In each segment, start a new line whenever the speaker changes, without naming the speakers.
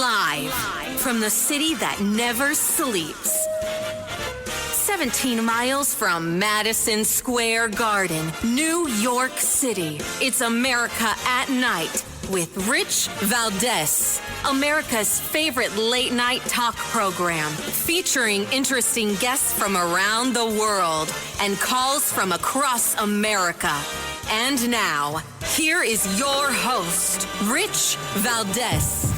Live from the city that never sleeps. 17 miles from Madison Square Garden, New York City. It's America at Night with Rich Valdez. America's favorite late-night talk program, featuring interesting guests from around the world and calls from across America. And now, here is your host, Rich Valdez.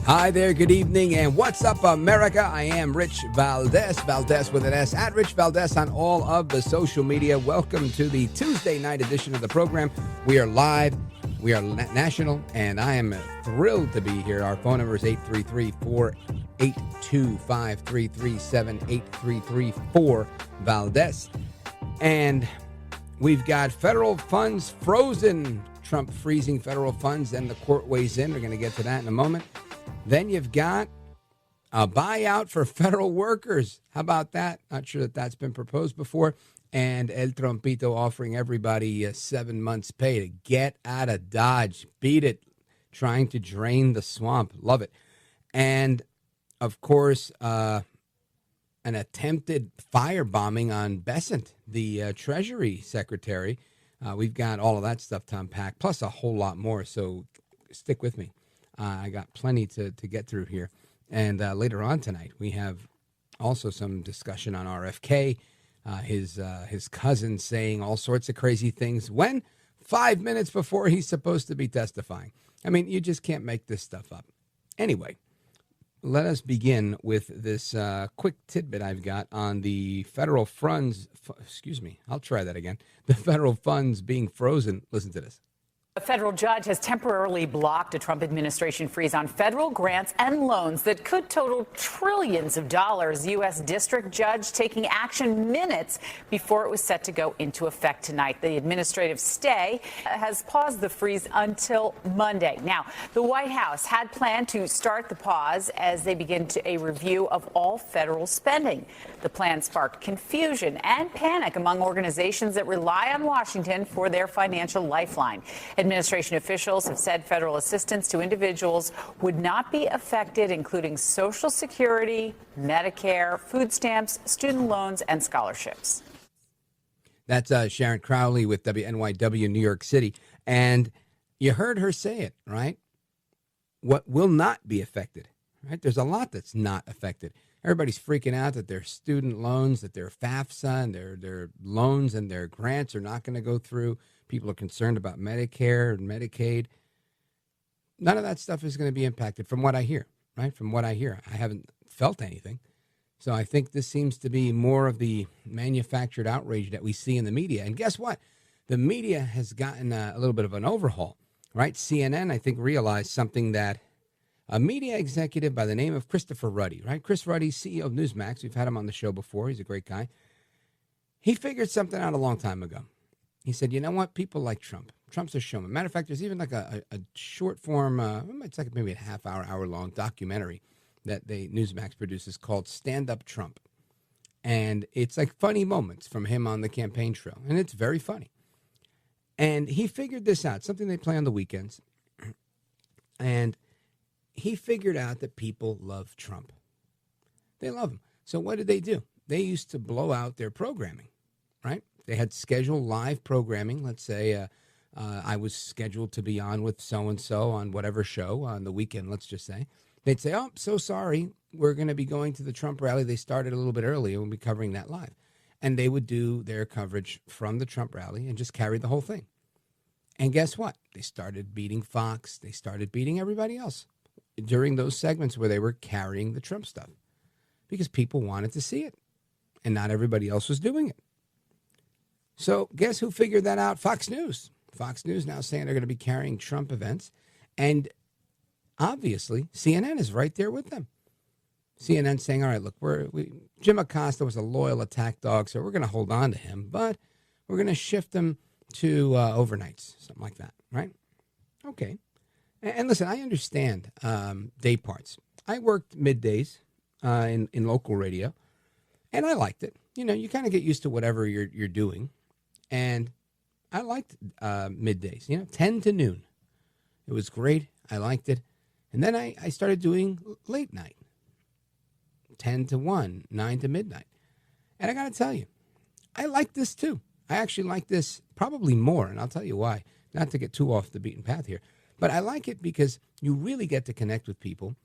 Hi there, good evening, and what's up, America? I am Rich Valdez, Valdez with an S, at Rich Valdez on all of the social media. Welcome to the Tuesday night edition of the program. We are live, we are national, and I am thrilled to be here. Our phone number is 833-482-5337, 8334-VALDEZ. And we've got federal funds frozen, Trump freezing federal funds, and the court weighs in. We're going to get to that in a moment. Then you've got a buyout for federal workers. How about that? Not sure that that's been proposed before. And El Trompito offering everybody 7 months' pay to get out of Dodge. Beat it. Trying to drain the swamp. Love it. And, of course, an attempted firebombing on Bessent, the Treasury Secretary. We've got all of that stuff to unpack, plus a whole lot more. So stick with me. I got plenty to get through here. And later on tonight, we have also some discussion on RFK, his cousin saying all sorts of crazy things when 5 minutes before he's supposed to be testifying. I mean, you just can't make this stuff up. Anyway, let us begin with this quick tidbit I've got on the federal funds. I'll try that again. The federal funds being frozen. Listen to this.
A federal judge has temporarily blocked a Trump administration freeze on federal grants and loans that could total trillions of dollars. U.S. district judge taking action minutes before it was set to go into effect tonight. The administrative stay has paused the freeze until Monday. Now, the White House had planned to start the pause as they begin a review of all federal spending. The plan sparked confusion and panic among organizations that rely on Washington for their financial lifeline. Administration officials have said federal assistance to individuals would not be affected, including Social Security, Medicare, food stamps, student loans, and scholarships.
That's Sharon Crowley with WNYW New York City. And you heard her say it, right? What will not be affected, right? There's a lot that's not affected. Everybody's freaking out that their student loans, that their FAFSA and their loans and their grants are not going to go through. People are concerned about Medicare and Medicaid. None of that stuff is going to be impacted from what I hear, right? From what I hear. I haven't felt anything. So I think this seems to be more of the manufactured outrage that we see in the media. And guess what? The media has gotten a little bit of an overhaul, right? CNN, I think, realized something that a media executive by the name of Christopher Ruddy, right? Chris Ruddy, CEO of Newsmax. We've had him on the show before. He's a great guy. He figured something out a long time ago. He said, you know what? People like Trump. Trump's a showman. Matter of fact, there's even like a short form, it's like maybe a hour-long documentary that Newsmax produces called Stand Up Trump. And it's like funny moments from him on the campaign trail. And it's very funny. And he figured this out, something they play on the weekends. And he figured out that people love Trump. They love him. So what did they do? They used to blow out their programming, right? They had scheduled live programming. Let's say I was scheduled to be on with so-and-so on whatever show on the weekend, let's just say. They'd say, oh, so sorry, we're going to be going to the Trump rally. They started a little bit early, and we'll be covering that live. And they would do their coverage from the Trump rally and just carry the whole thing. And guess what? They started beating Fox. They started beating everybody else during those segments where they were carrying the Trump stuff because people wanted to see it, and not everybody else was doing it. So guess who figured that out? Fox News. Fox News now saying they're going to be carrying Trump events. And obviously, CNN is right there with them. CNN saying, all right, look, Jim Acosta was a loyal attack dog, so we're going to hold on to him, but we're going to shift him to overnights, something like that, right? Okay. And listen, I understand day parts. I worked middays in local radio. And I liked it. You kind of get used to whatever you're doing. And I liked middays, 10 to noon. It was great. I liked it. And then I started doing late night, 10 to 1, 9 to midnight. And I got to tell you, I like this too. I actually like this probably more, and I'll tell you why. Not to get too off the beaten path here, but I like it because you really get to connect with people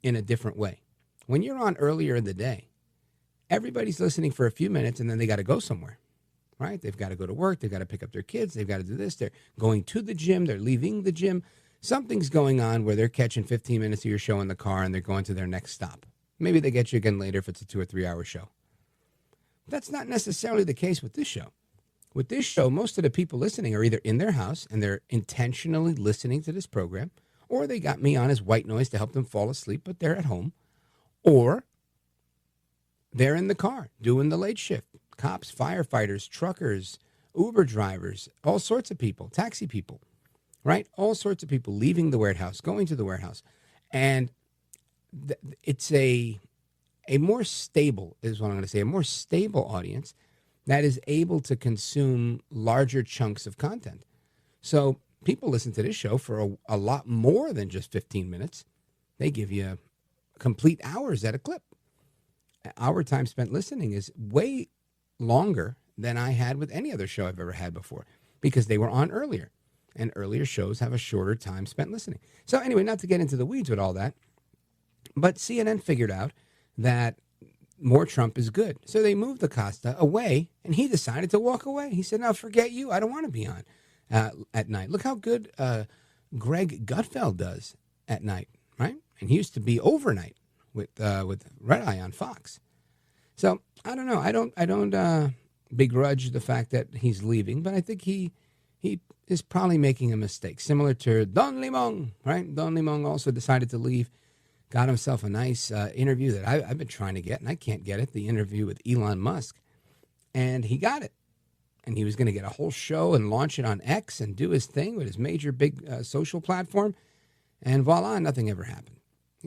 in a different way. When you're on earlier in the day, everybody's listening for a few minutes and then they got to go somewhere, right? They've got to go to work. They've got to pick up their kids. They've got to do this. They're going to the gym. They're leaving the gym. Something's going on where they're catching 15 minutes of your show in the car and they're going to their next stop. Maybe they get you again later if it's a 2 or 3 hour show. That's not necessarily the case with this show. With this show, most of the people listening are either in their house and they're intentionally listening to this program, or they got me on as white noise to help them fall asleep, but they're at home, or they're in the car doing the late shift. Cops, firefighters, truckers, Uber drivers, all sorts of people, taxi people, right? All sorts of people leaving the warehouse, going to the warehouse. And it's a more stable, is what I'm going to say, a more stable audience that is able to consume larger chunks of content. So people listen to this show for a lot more than just 15 minutes. They give you complete hours at a clip. Our time spent listening is way longer than I had with any other show I've ever had before because they were on earlier. And earlier shows have a shorter time spent listening. So anyway, not to get into the weeds with all that, but CNN figured out that more Trump is good. So they moved Acosta away, and he decided to walk away. He said, no, forget you. I don't want to be on at night. Look how good Greg Gutfeld does at night, right? And he used to be overnight with Red Eye on Fox. So I don't know. I don't begrudge the fact that he's leaving, but I think he is probably making a mistake, similar to Don Limon, right? Don Limon also decided to leave. Got himself a nice interview that I've been trying to get, and I can't get it, the interview with Elon Musk. And he got it. And he was going to get a whole show and launch it on X and do his thing with his major big social platform. And voila, nothing ever happened.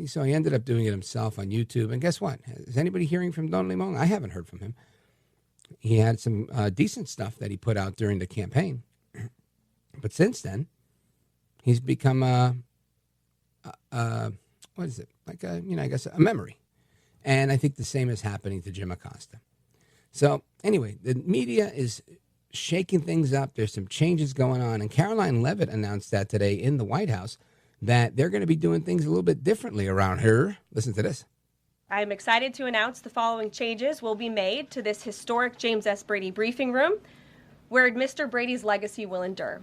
So he ended up doing it himself on YouTube. And guess what? Is anybody hearing from Don Limon? I haven't heard from him. He had some decent stuff that he put out during the campaign. But since then, he's become what is it? Like I guess a memory. And I think the same is happening to Jim Acosta. So anyway, the media is shaking things up. There's some changes going on. And Caroline Leavitt announced that today in the White House that they're going to be doing things a little bit differently around here. Listen to this.
I am excited to announce the following changes will be made to this historic James S. Brady briefing room, where Mr. Brady's legacy will endure.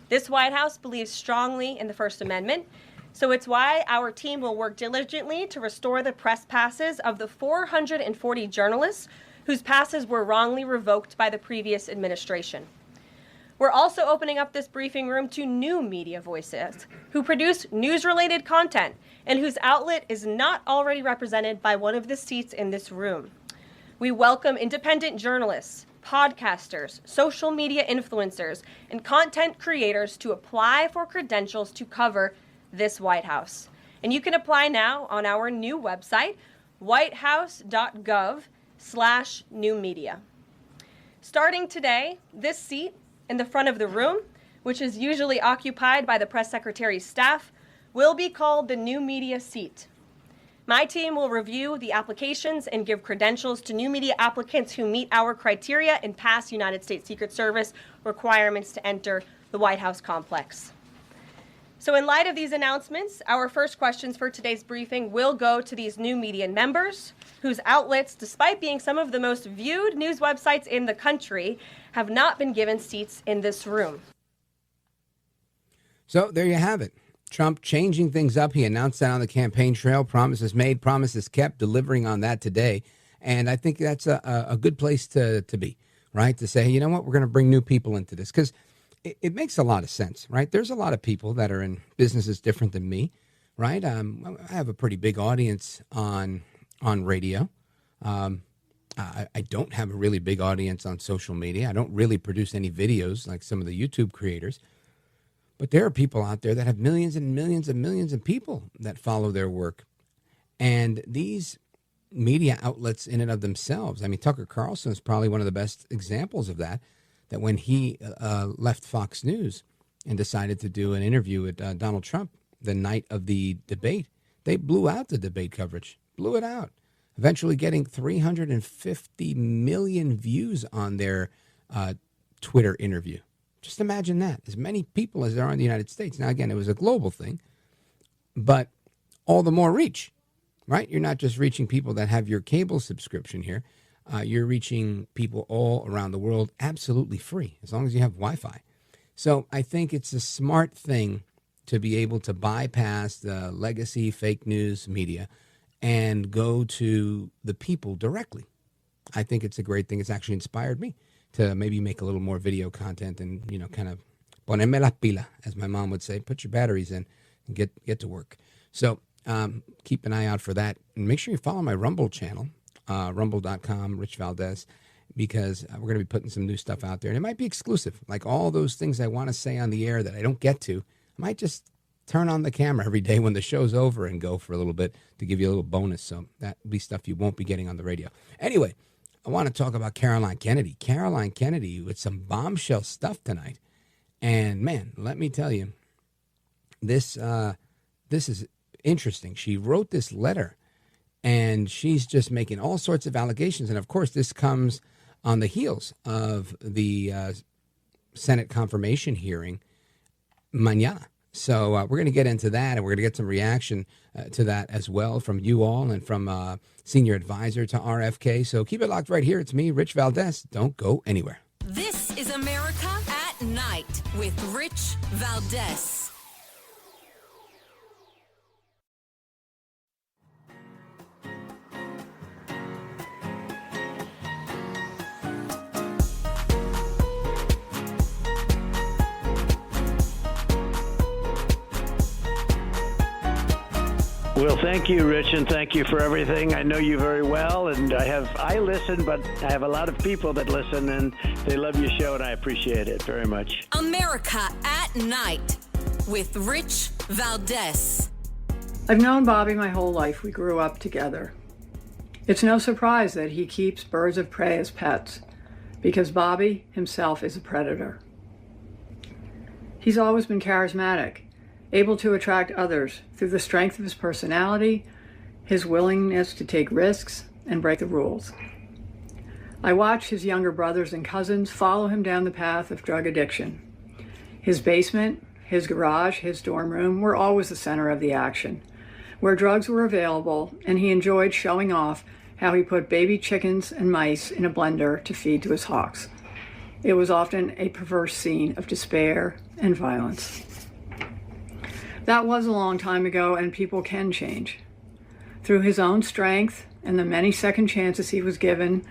This White House believes strongly in the First Amendment, so it's why our team will work diligently to restore the press passes of the 440 journalists whose passes were wrongly revoked by the previous administration. We're also opening up this briefing room to new media voices who produce news-related content and whose outlet is not already represented by one of the seats in this room. We welcome independent journalists, podcasters, social media influencers, and content creators to apply for credentials to cover this White House. And you can apply now on our new website, whitehouse.gov/newmedia. Starting today, this seat in the front of the room, which is usually occupied by the press secretary's staff, will be called the new media seat. My team will review the applications and give credentials to new media applicants who meet our criteria and pass United States Secret Service requirements to enter the White House complex. So in light of these announcements, our first questions for today's briefing will go to these new media members whose outlets, despite being some of the most viewed news websites in the country, have not been given seats in this room.
So there you have it. Trump changing things up. He announced that on the campaign trail. Promises made, promises kept, delivering on that today. And I think that's a good place to be, right? To say, you know what, we're going to bring new people into this because it makes a lot of sense, right? There's a lot of people that are in businesses different than me, right? I have a pretty big audience on radio. I don't have a really big audience on social media. I don't really produce any videos like some of the YouTube creators. But there are people out there that have millions and millions and millions of people that follow their work. And these media outlets in and of themselves. I mean, Tucker Carlson is probably one of the best examples of that, that when he left Fox News and decided to do an interview with Donald Trump the night of the debate, they blew out the debate coverage, blew it out, eventually getting 350 million views on their Twitter interview. Just imagine that. As many people as there are in the United States. Now, again, it was a global thing, but all the more reach, right? You're not just reaching people that have your cable subscription here. You're reaching people all around the world absolutely free, as long as you have Wi-Fi. So I think it's a smart thing to be able to bypass the legacy fake news media and go to the people directly. I think it's a great thing. It's actually inspired me to maybe make a little more video content and, kind of ponerme la pila, as my mom would say, put your batteries in and get to work. So keep an eye out for that. And make sure you follow my Rumble channel, rumble.com, Rich Valdez, because we're going to be putting some new stuff out there. And it might be exclusive. Like all those things I want to say on the air that I don't get to, I might just turn on the camera every day when the show's over and go for a little bit to give you a little bonus. So that will be stuff you won't be getting on the radio. Anyway, I want to talk about Caroline Kennedy. Caroline Kennedy with some bombshell stuff tonight. And, man, let me tell you, this is interesting. She wrote this letter, and she's just making all sorts of allegations. And, of course, this comes on the heels of the Senate confirmation hearing mañana. So we're going to get into that, and we're going to get some reaction to that as well from you all and from senior advisor to RFK. So keep it locked right here. It's me, Rich Valdez. Don't go anywhere.
This is America at Night with Rich Valdez.
Well, thank you, Rich, and thank you for everything. I know you very well, and I listen, but I have a lot of people that listen, and they love your show, and I appreciate it very much.
America at Night with Rich Valdez.
I've known Bobby my whole life. We grew up together. It's no surprise that he keeps birds of prey as pets, because Bobby himself is a predator. He's always been charismatic, able to attract others through the strength of his personality, his willingness to take risks, and break the rules. I watched his younger brothers and cousins follow him down the path of drug addiction. His basement, his garage, his dorm room were always the center of the action, where drugs were available, and he enjoyed showing off how he put baby chickens and mice in a blender to feed to his hawks. It was often a perverse scene of despair and violence. That was a long time ago, and people can change. Through his own strength and the many second chances he was given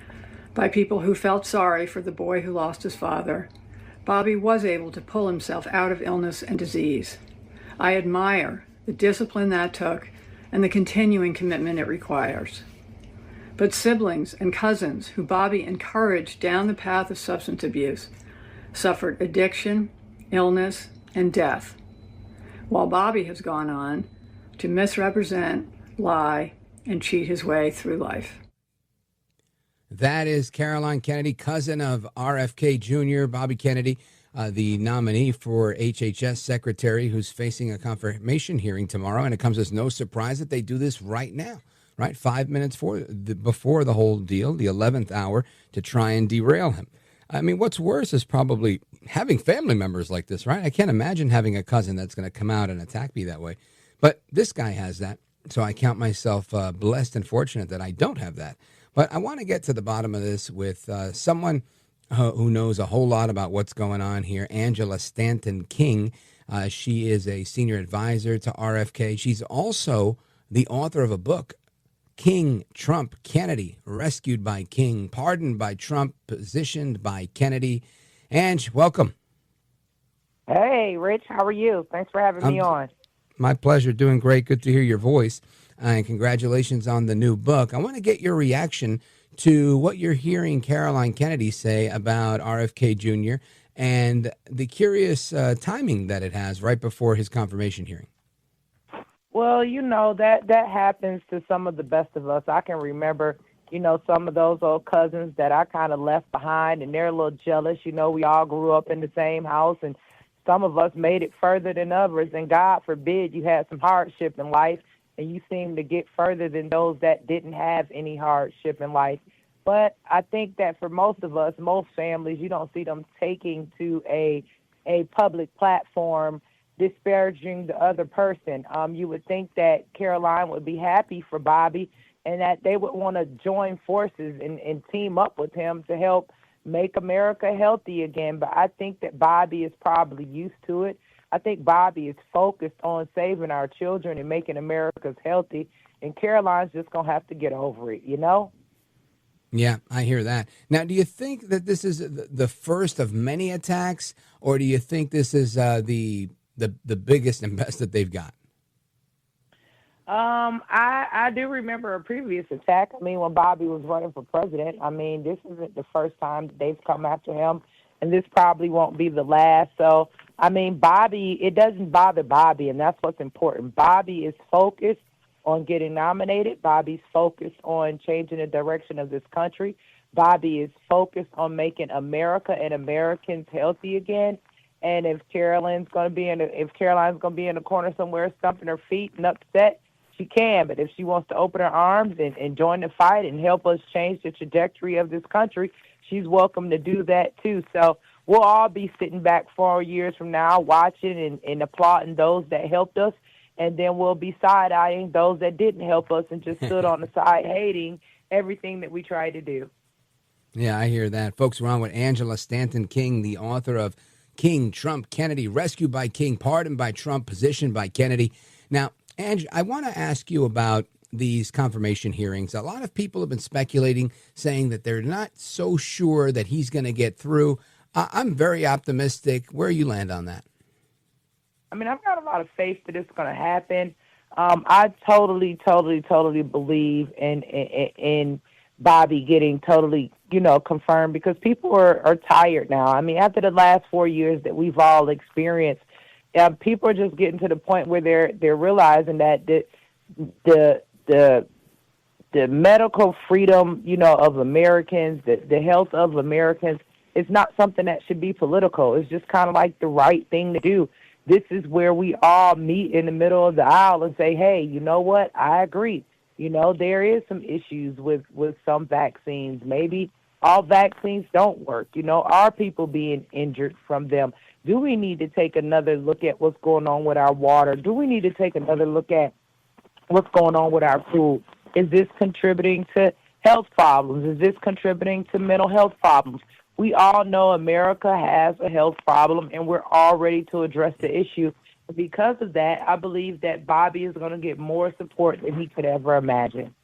by people who felt sorry for the boy who lost his father, Bobby was able to pull himself out of illness and disease. I admire the discipline that took and the continuing commitment it requires. But siblings and cousins who Bobby encouraged down the path of substance abuse suffered addiction, illness, and death, while Bobby has gone on to misrepresent, lie, and cheat his way through life.
That is Caroline Kennedy, cousin of RFK Jr., Bobby Kennedy, the nominee for HHS secretary, who's facing a confirmation hearing tomorrow. And it comes as no surprise that they do this right now, right? 5 minutes before the whole deal, the 11th hour, to try and derail him. I mean, what's worse is probably having family members like this, right? I can't imagine having a cousin that's going to come out and attack me that way. But this guy has that, so I count myself blessed and fortunate that I don't have that. But I want to get to the bottom of this with someone who knows a whole lot about what's going on here, Angela Stanton-King. She is a senior advisor to RFK. She's also the author of a book, King, Trump, Kennedy, rescued by King, pardoned by Trump, positioned by Kennedy. Ange, welcome.
Hey, Rich, how are you? Thanks for having me on.
My pleasure. Doing great. Good to hear your voice. And congratulations on the new book. I want to get your reaction to what you're hearing Caroline Kennedy say about RFK Jr. and the curious timing that it has right before his confirmation hearing.
Well, that happens to some of the best of us. I can remember, some of those old cousins that I kind of left behind, and they're a little jealous. We all grew up in the same house, and some of us made it further than others. And God forbid you had some hardship in life, and you seem to get further than those that didn't have any hardship in life. But I think that for most of us, most families, you don't see them taking to a public platform disparaging the other person. You would think that Caroline would be happy for Bobby and that they would want to join forces and team up with him to help make America healthy again. But I think that Bobby is probably used to it. I think Bobby is focused on saving our children and making America healthy, and Caroline's just going to have to get over it,
Yeah, I hear that. Now, do you think that this is the first of many attacks, or do you think this is the biggest and best that they've got?
I do remember a previous attack. When Bobby was running for president, this isn't the first time that they've come after him, and this probably won't be the last. So, Bobby, it doesn't bother Bobby, and that's what's important. Bobby is focused on getting nominated. Bobby's focused on changing the direction of this country. Bobby is focused on making America and Americans healthy again. And if Caroline's going to be in the corner somewhere, stumping her feet and upset, she can. But if she wants to open her arms and join the fight and help us change the trajectory of this country, she's welcome to do that too. So we'll all be sitting back 4 years from now, watching and applauding those that helped us. And then we'll be side-eyeing those that didn't help us and just stood on the side hating everything that we tried to do.
Yeah, I hear that. Folks, we're on with Angela Stanton-King, the author of King, Trump, Kennedy, Rescued by King, Pardoned by Trump, Positioned by Kennedy. Now, Ange, I want to ask you about these confirmation hearings. A lot of people have been speculating, saying that they're not so sure that he's going to get through. I'm very optimistic. Where you land on that?
I've got a lot of faith that it's going to happen. I totally believe in Bobby getting totally, confirmed, because people are tired now. After the last 4 years that we've all experienced, people are just getting to the point where they're realizing that the medical freedom, of Americans, the health of Americans, is not something that should be political. It's just kind of like the right thing to do. This is where we all meet in the middle of the aisle and say, hey, you know what? I agree. There is some issues with some vaccines. Maybe all vaccines don't work. Are people being injured from them? Do we need to take another look at what's going on with our water? Do we need to take another look at what's going on with our food? Is this contributing to health problems? Is this contributing to mental health problems? We all know America has a health problem, and we're all ready to address the issue. Because of that, I believe that Bobby is going to get more support than he could ever imagine.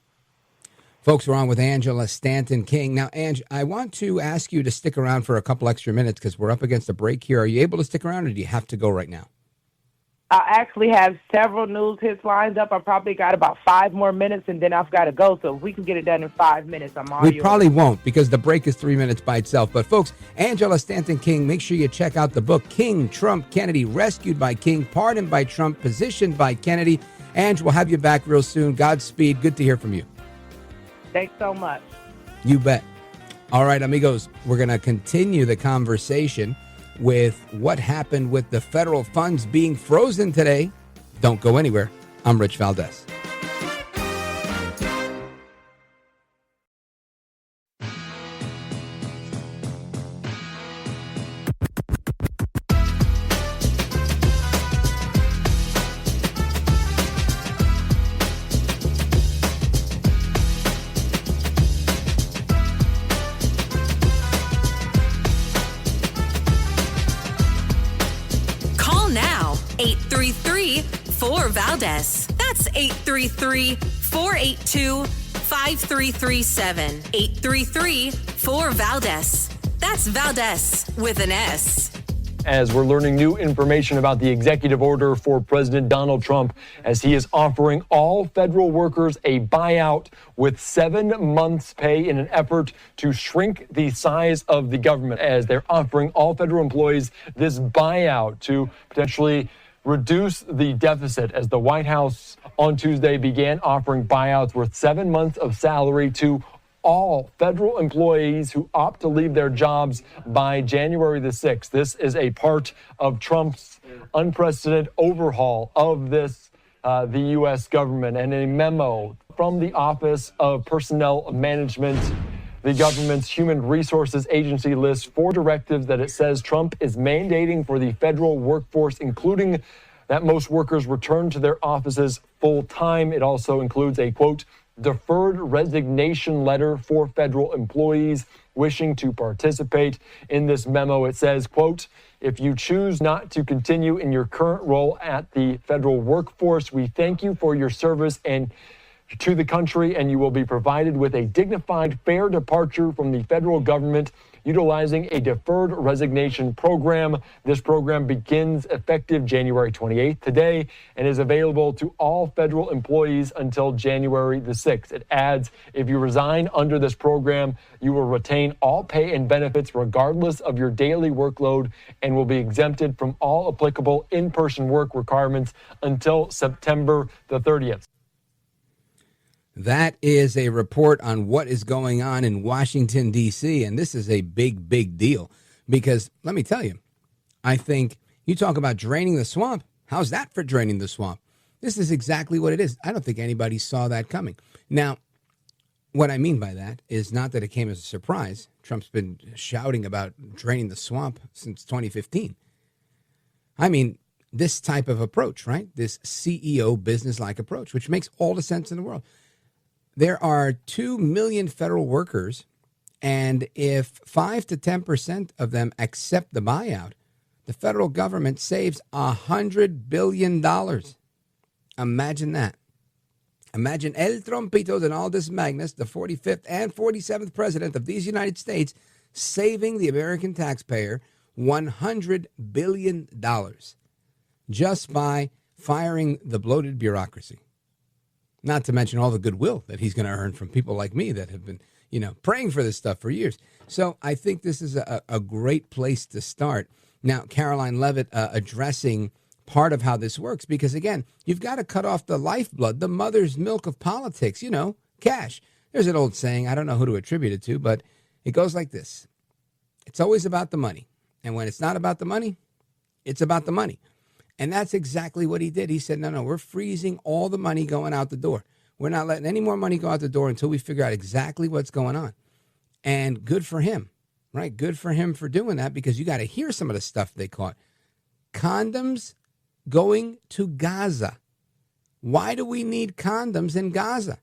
Folks, we're on with Angela Stanton-King. Now, Ange, I want to ask you to stick around for a couple extra minutes because we're up against a break here. Are you able to stick around, or do you have to go right now?
I actually have several news hits lined up. I probably got about 5 more minutes, and then I've got to go. So if we can get it done in 5 minutes, I'm on.
We probably won't, because the break is 3 minutes by itself. But folks, Angela Stanton-King, make sure you check out the book, King, Trump, Kennedy, Rescued by King, Pardoned by Trump, Positioned by Kennedy. Ange, we'll have you back real soon. Godspeed. Good to hear from you.
Thanks so much.
You bet. All right, amigos, we're going to continue the conversation with what happened with the federal funds being frozen today. Don't go anywhere. I'm Rich Valdez.
Call now, 833-4VALDEZ. That's 833-482-5337. 833-4VALDEZ. That's Valdez with an S.
As we're learning new information about the executive order for President Donald Trump, as he is offering all federal workers a buyout with 7 months' pay in an effort to shrink the size of the government, as they're offering all federal employees this buyout to potentially reduce the deficit as the White House on Tuesday began offering buyouts worth 7 months of salary to all federal employees who opt to leave their jobs by January the 6th. This is a part of Trump's unprecedented overhaul of the U.S. government. And a memo from the Office of Personnel Management, the government's human resources agency, lists 4 directives that it says Trump is mandating for the federal workforce, including that most workers return to their offices full time. It also includes a, quote, deferred resignation letter for federal employees wishing to participate. In this memo, it says, quote, if you choose not to continue in your current role at the federal workforce, we thank you for your service and to the country, and you will be provided with a dignified, fair departure from the federal government utilizing a deferred resignation program. This program begins effective January 28th today and is available to all federal employees until January the 6th. It adds, if you resign under this program, you will retain all pay and benefits regardless of your daily workload and will be exempted from all applicable in-person work requirements until September the 30th.
That is a report on what is going on in Washington, D.C., and this is a big, big deal because, let me tell you, I think you talk about draining the swamp. How's that for draining the swamp? This is exactly what it is. I don't think anybody saw that coming. Now, what I mean by that is not that it came as a surprise. Trump's been shouting about draining the swamp since 2015. I mean, this type of approach, right? This CEO business-like approach, which makes all the sense in the world. There are 2 million federal workers, and if 5 to 10% of them accept the buyout, the federal government saves $100 billion. Imagine that. Imagine El Trompito Donaldus Magnus, the 45th and 47th president of these United States, saving the American taxpayer $100 billion just by firing the bloated bureaucracy. Not to mention all the goodwill that he's going to earn from people like me that have been, praying for this stuff for years. So I think this is a great place to start. Now, Caroline Levitt addressing part of how this works, because, again, you've got to cut off the lifeblood, the mother's milk of politics, cash. There's an old saying, I don't know who to attribute it to, but it goes like this. It's always about the money. And when it's not about the money, it's about the money. And that's exactly what he did. He said, no, we're freezing all the money going out the door. We're not letting any more money go out the door until we figure out exactly what's going on. And good for him, right? Good for him for doing that, because you got to hear some of the stuff they caught. Condoms going to Gaza. Why do we need condoms in Gaza?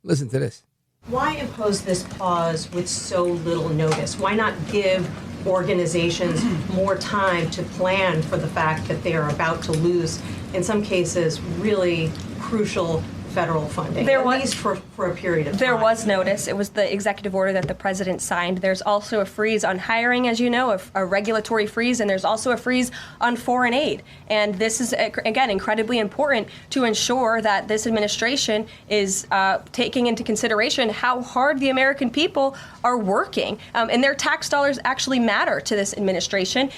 Listen to this.
Why impose this pause with so little notice? Why not give organizations more time to plan for the fact that they are about to lose, in some cases, really crucial federal funding, at least for a period of time?
There was notice. It was the executive order that the president signed. There's also a freeze on hiring, as you know, a regulatory freeze, and there's also a freeze on foreign aid. And this is, again, incredibly important to ensure that this administration is taking into consideration how hard the American people are working. And their tax dollars actually matter to this administration.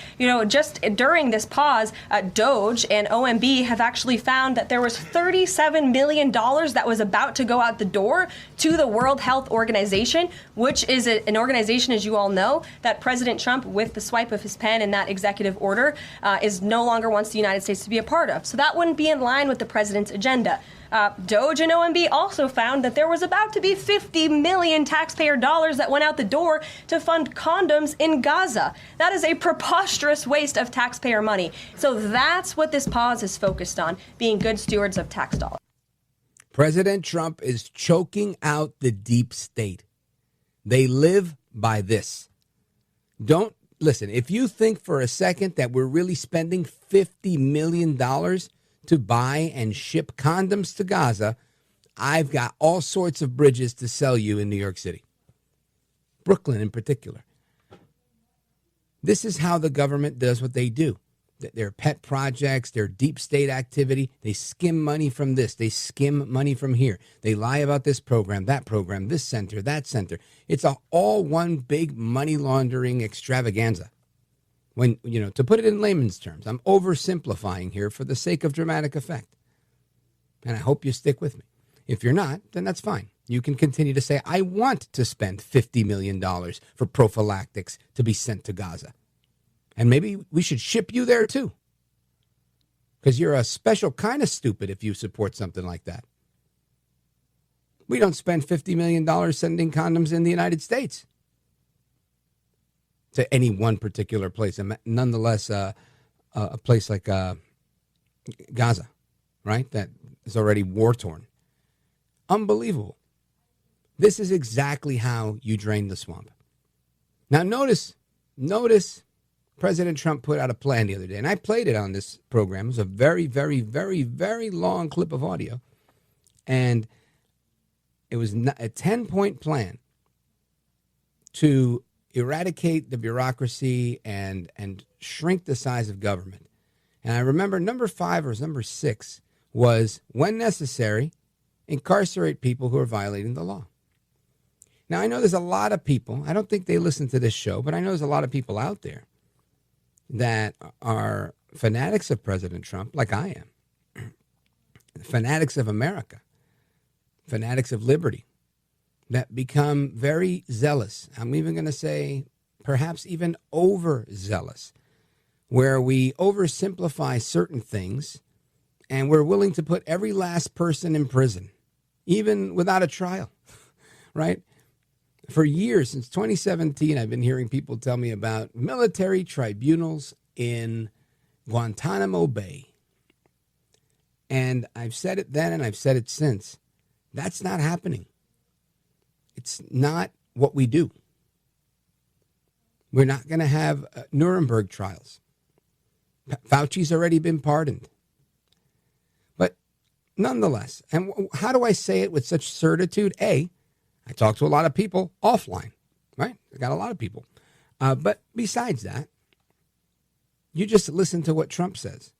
Just during this pause, DOJ and OMB have actually found that there was $37 million that was about to go out the door to the World Health Organization, which is an organization, as you all know, that President Trump, with the swipe of his pen in that executive order, is no longer wants the United States to be a part of. So that wouldn't be in line with the president's agenda. DOJ and OMB also found that there was about to be 50 million taxpayer dollars that went out the door to fund condoms in Gaza. That is a preposterous waste of taxpayer money. So that's what this pause is focused on, being good stewards of tax dollars.
President Trump is choking out the deep state. They live by this. Don't listen. If you think for a second that we're really spending $50 million to buy and ship condoms to Gaza, I've got all sorts of bridges to sell you in New York City. Brooklyn in particular. This is how the government does what they do. Their pet projects, their deep state activity, they skim money from this, they skim money from here. They lie about this program, this center, that center. It's all one big money laundering extravaganza. When, to put it in layman's terms, I'm oversimplifying here for the sake of dramatic effect. And I hope you stick with me. If you're not, then that's fine. You can continue to say, I want to spend $50 million for prophylactics to be sent to Gaza. And maybe we should ship you there too. Because you're a special kind of stupid if you support something like that. We don't spend $50 million sending condoms in the United States to any one particular place. And nonetheless, a place like Gaza, right, that is already war-torn. Unbelievable. This is exactly how you drain the swamp. Now, notice President Trump put out a plan the other day, and I played it on this program. It was a very, very, very, very long clip of audio. And it was a 10-point plan to eradicate the bureaucracy and shrink the size of government. And I remember number 5 or number 6 was, when necessary, incarcerate people who are violating the law. Now, I know there's a lot of people, I don't think they listen to this show, but I know there's a lot of people out there that are fanatics of President Trump, like I am, fanatics of America, fanatics of liberty, that become very zealous. I'm even going to say perhaps even overzealous, where we oversimplify certain things and we're willing to put every last person in prison, even without a trial, right? For years, since 2017, I've been hearing people tell me about military tribunals in Guantanamo Bay. And I've said it then and I've said it since. That's not happening. It's not what we do. We're not going to have Nuremberg trials. Fauci's already been pardoned. But nonetheless, and how do I say it with such certitude? I talk to a lot of people offline, right? I got a lot of people. But besides that, you just listen to what Trump says.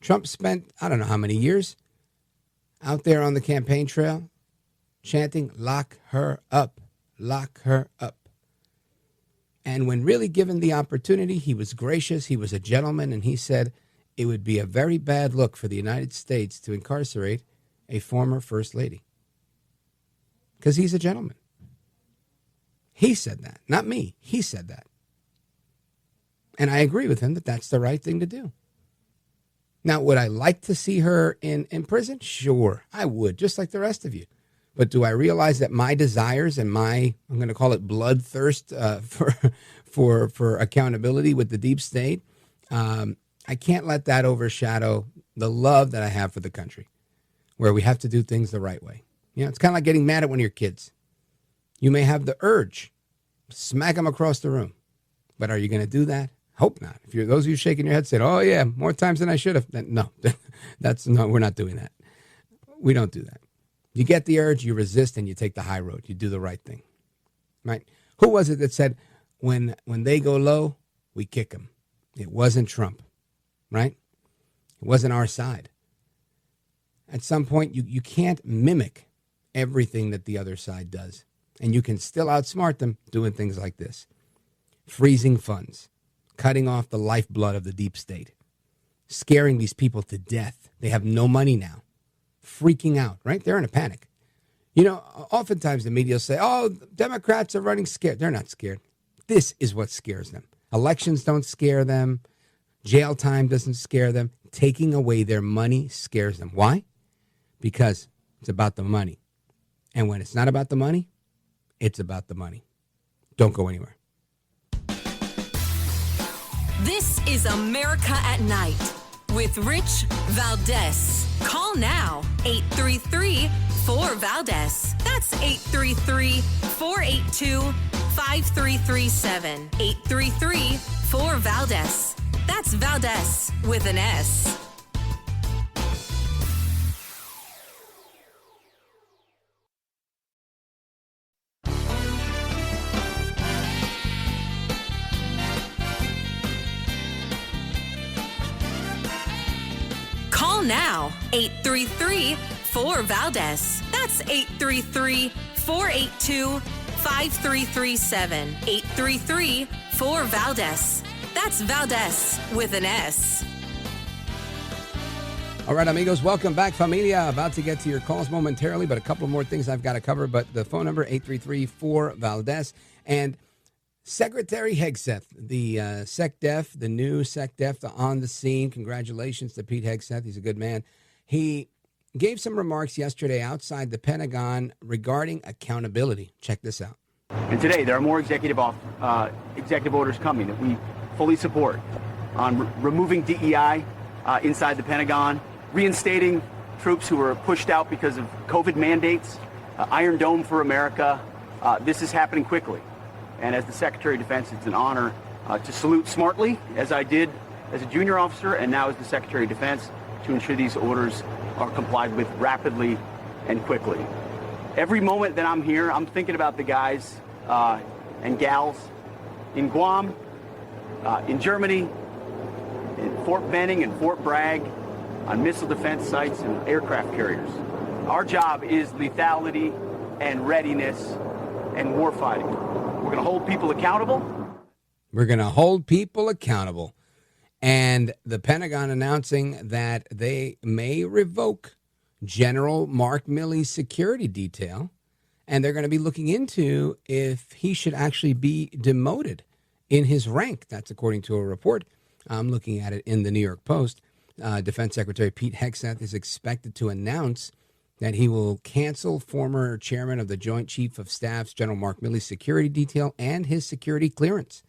Trump spent, I don't know how many years out there on the campaign trail chanting, lock her up, lock her up. And when really given the opportunity, he was gracious, he was a gentleman, and he said it would be a very bad look for the United States to incarcerate a former first lady. Because he's a gentleman. He said that, not me. He said that. And I agree with him that that's the right thing to do. Now, would I like to see her in prison? Sure, I would, just like the rest of you. But do I realize that my desires and my, I'm going to call it bloodthirst for accountability with the deep state, I can't let that overshadow the love that I have for the country, where we have to do things the right way. It's kind of like getting mad at one of your kids. You may have the urge to smack them across the room. But are you going to do that? Hope not. If you're those of you shaking your head saying, oh, yeah, more times than I should have. Then no, we're not doing that. We don't do that. You get the urge, you resist, and you take the high road. You do the right thing, right? Who was it that said, when they go low, we kick them? It wasn't Trump, right? It wasn't our side. At some point, you can't mimic everything that the other side does. And you can still outsmart them doing things like this. Freezing funds, cutting off the lifeblood of the deep state, scaring these people to death. They have no money now, freaking out, right? They're in a panic. Oftentimes the media will say, oh, Democrats are running scared. They're not scared. This is what scares them. Elections don't scare them. Jail time doesn't scare them. Taking away their money scares them. Why? Because it's about the money. And when it's not about the money, it's about the money. Don't go anywhere.
This is America at Night with Rich Valdez. Call now, 833-4VALDEZ. That's 833-482-5337. 833-4VALDEZ. That's Valdez with an S. Now, 833-4VALDEZ. That's 833-482-5337. for Valdez. That's Valdez with an S.
All right, amigos, welcome back, familia. About to get to your calls momentarily, but a couple more things I've got to cover. But the phone number, 833-4-VALDEZ. And Secretary Hegseth, the SecDef, the new SecDef on the scene. Congratulations to Pete Hegseth. He's a good man. He gave some remarks yesterday outside the Pentagon regarding accountability. Check this out.
And today, there are more executive orders coming that we fully support on removing DEI inside the Pentagon, reinstating troops who were pushed out because of COVID mandates, Iron Dome for America. This is happening quickly. And as the Secretary of Defense, it's an honor to salute smartly, as I did as a junior officer and now as the Secretary of Defense, to ensure these orders are complied with rapidly and quickly. Every moment that I'm here, I'm thinking about the guys and gals in Guam, in Germany, in Fort Benning and Fort Bragg, on missile defense sites and aircraft carriers. Our job is lethality and readiness and warfighting. We're going to hold people accountable.
We're going to hold people accountable. And the Pentagon announcing that they may revoke General Mark Milley's security detail, and they're going to be looking into if he should actually be demoted in his rank. That's according to a report. I'm looking at it in the New York Post. Defense Secretary Pete Hegseth is expected to announce that he will cancel former chairman of the Joint Chief of Staff's General Mark Milley's security detail and his security clearance,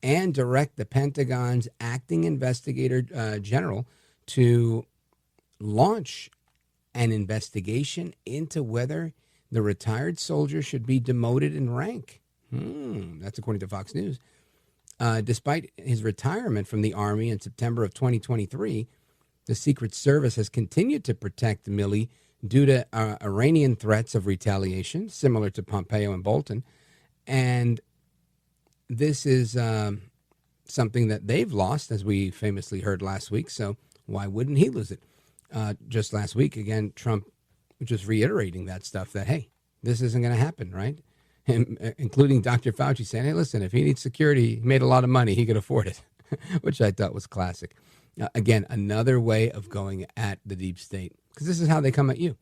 and direct the Pentagon's acting investigator general to launch an investigation into whether the retired soldier should be demoted in rank. That's according to Fox News. Despite his retirement from the Army in September of 2023, the Secret Service has continued to protect Milley due to Iranian threats of retaliation, similar to Pompeo and Bolton. And this is something that they've lost, as we famously heard last week. So why wouldn't he lose it? Just last week, again, Trump just reiterating that stuff that, hey, this isn't going to happen, right? Including Dr. Fauci saying, hey, listen, if he needs security, he made a lot of money, he could afford it, which I thought was classic. Again, another way of going at the deep state, because this is how they come at you.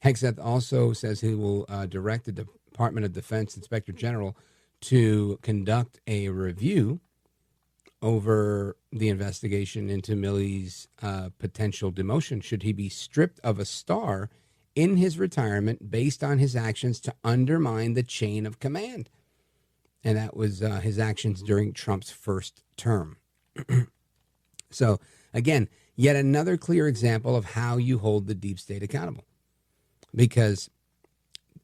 Hegseth also says he will direct the Department of Defense Inspector General to conduct a review over the investigation into Milley's potential demotion should he be stripped of a star in his retirement based on his actions to undermine the chain of command. And that was his actions during Trump's first term. So, again, yet another clear example of how you hold the deep state accountable. Because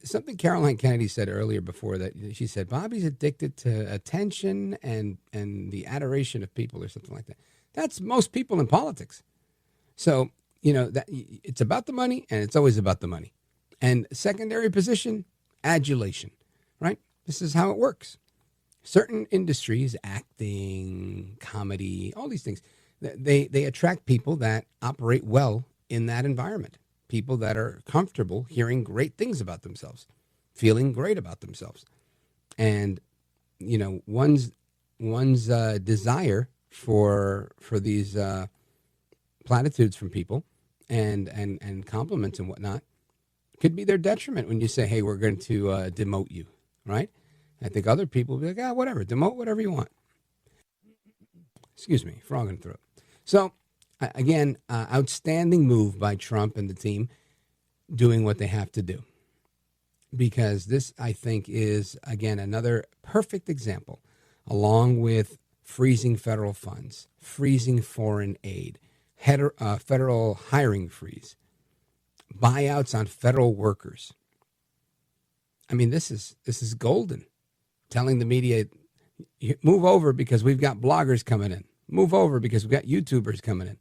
something Caroline Kennedy said earlier before that, she said, Bobby's addicted to attention and the adoration of people or something like that. That's most people in politics. So, you know, that it's about the money, and it's always about the money. And secondary position, adulation, right? This is how it works. Certain industries, acting, comedy, all these things, they attract people that operate well in that environment. People that are comfortable hearing great things about themselves, feeling great about themselves. And, you know, one's desire for these platitudes from people and compliments and whatnot could be their detriment when you say, hey, we're going to demote you, right? I think other people will be like, whatever, demote whatever you want. Excuse me, frog in the throat. So, again, outstanding move by Trump and the team doing what they have to do. Because this, I think, is, again, another perfect example, along with freezing federal funds, freezing foreign aid, federal hiring freeze, buyouts on federal workers. I mean, this is golden. Telling the media, move over because we've got bloggers coming in. Move over because we've got YouTubers coming in.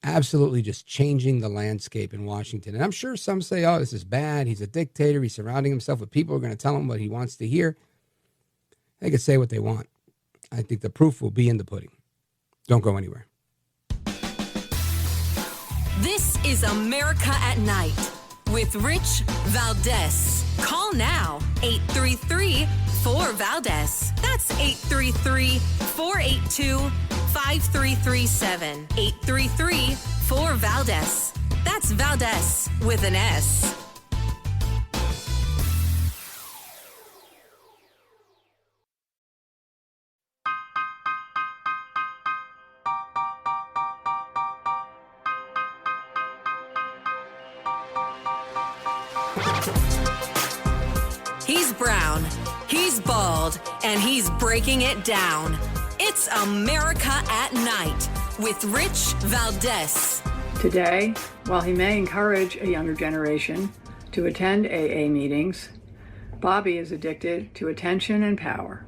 Absolutely just changing the landscape in Washington. And I'm sure some say, oh, this is bad. He's a dictator. He's surrounding himself with people who are going to tell him what he wants to hear. They can say what they want. I think the proof will be in the pudding. Don't go anywhere.
This is America at Night with Rich Valdez. Call now, 833-4-VALDEZ. That's That's 833-482-5337. 833-4-VALDEZ. That's Valdez with an S. He's brown, he's bald, and he's breaking it down. It's America at Night with Rich Valdez.
Today, while he may encourage a younger generation to attend AA meetings, Bobby is addicted to attention and power.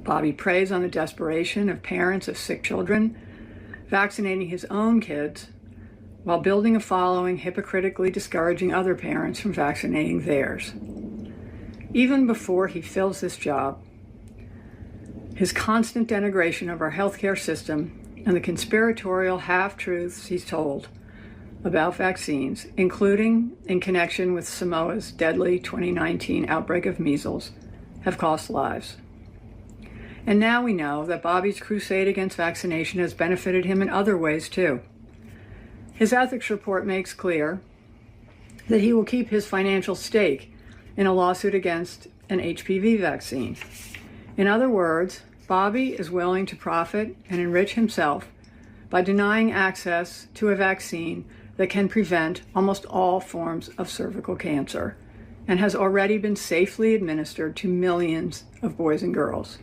Bobby preys on the desperation of parents of sick children, vaccinating his own kids while building a following hypocritically discouraging other parents from vaccinating theirs. Even before he fills this job, his constant denigration of our healthcare system and the conspiratorial half-truths he's told about vaccines, including in connection with Samoa's deadly 2019 outbreak of measles, have cost lives. And now we know that Bobby's crusade against vaccination has benefited him in other ways too. His ethics report makes clear that he will keep his financial stake in a lawsuit against an HPV vaccine. In other words, Bobby is willing to profit and enrich himself by denying access to a vaccine that can prevent almost all forms of cervical cancer and has already been safely administered to millions of boys and girls.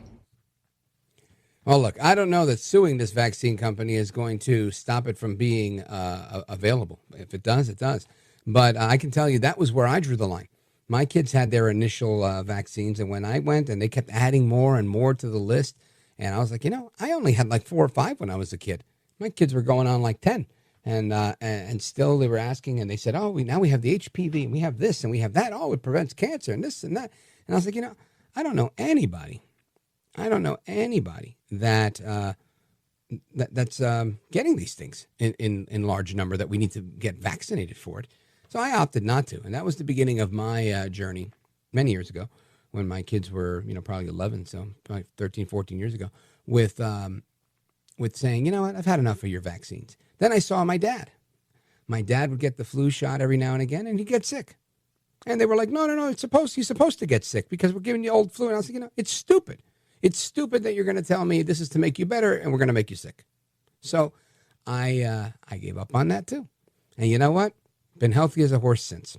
Well, look, I don't know that suing this vaccine company is going to stop it from being available. If it does, it does. But I can tell you that was where I drew the line. My kids had their initial vaccines, and when I went and they kept adding more and more to the list, and I was like, I only had like 4 or 5 when I was a kid. My kids were going on like 10, and still they were asking, and they said, now we have the HPV, and we have this, and we have that. Oh, it prevents cancer, and this and that. And I was like, I don't know anybody that that's getting these things in large number that we need to get vaccinated for it. So I opted not to, and that was the beginning of my journey many years ago when my kids were, probably 11, so probably 13, 14 years ago, with saying, what, I've had enough of your vaccines. Then I saw my dad. My dad would get the flu shot every now and again, and he'd get sick. And they were like, no, you're supposed to get sick because we're giving you old flu. And I was like, it's stupid. It's stupid that you're going to tell me this is to make you better, and we're going to make you sick. So I gave up on that too. And you know what? Been healthy as a horse since.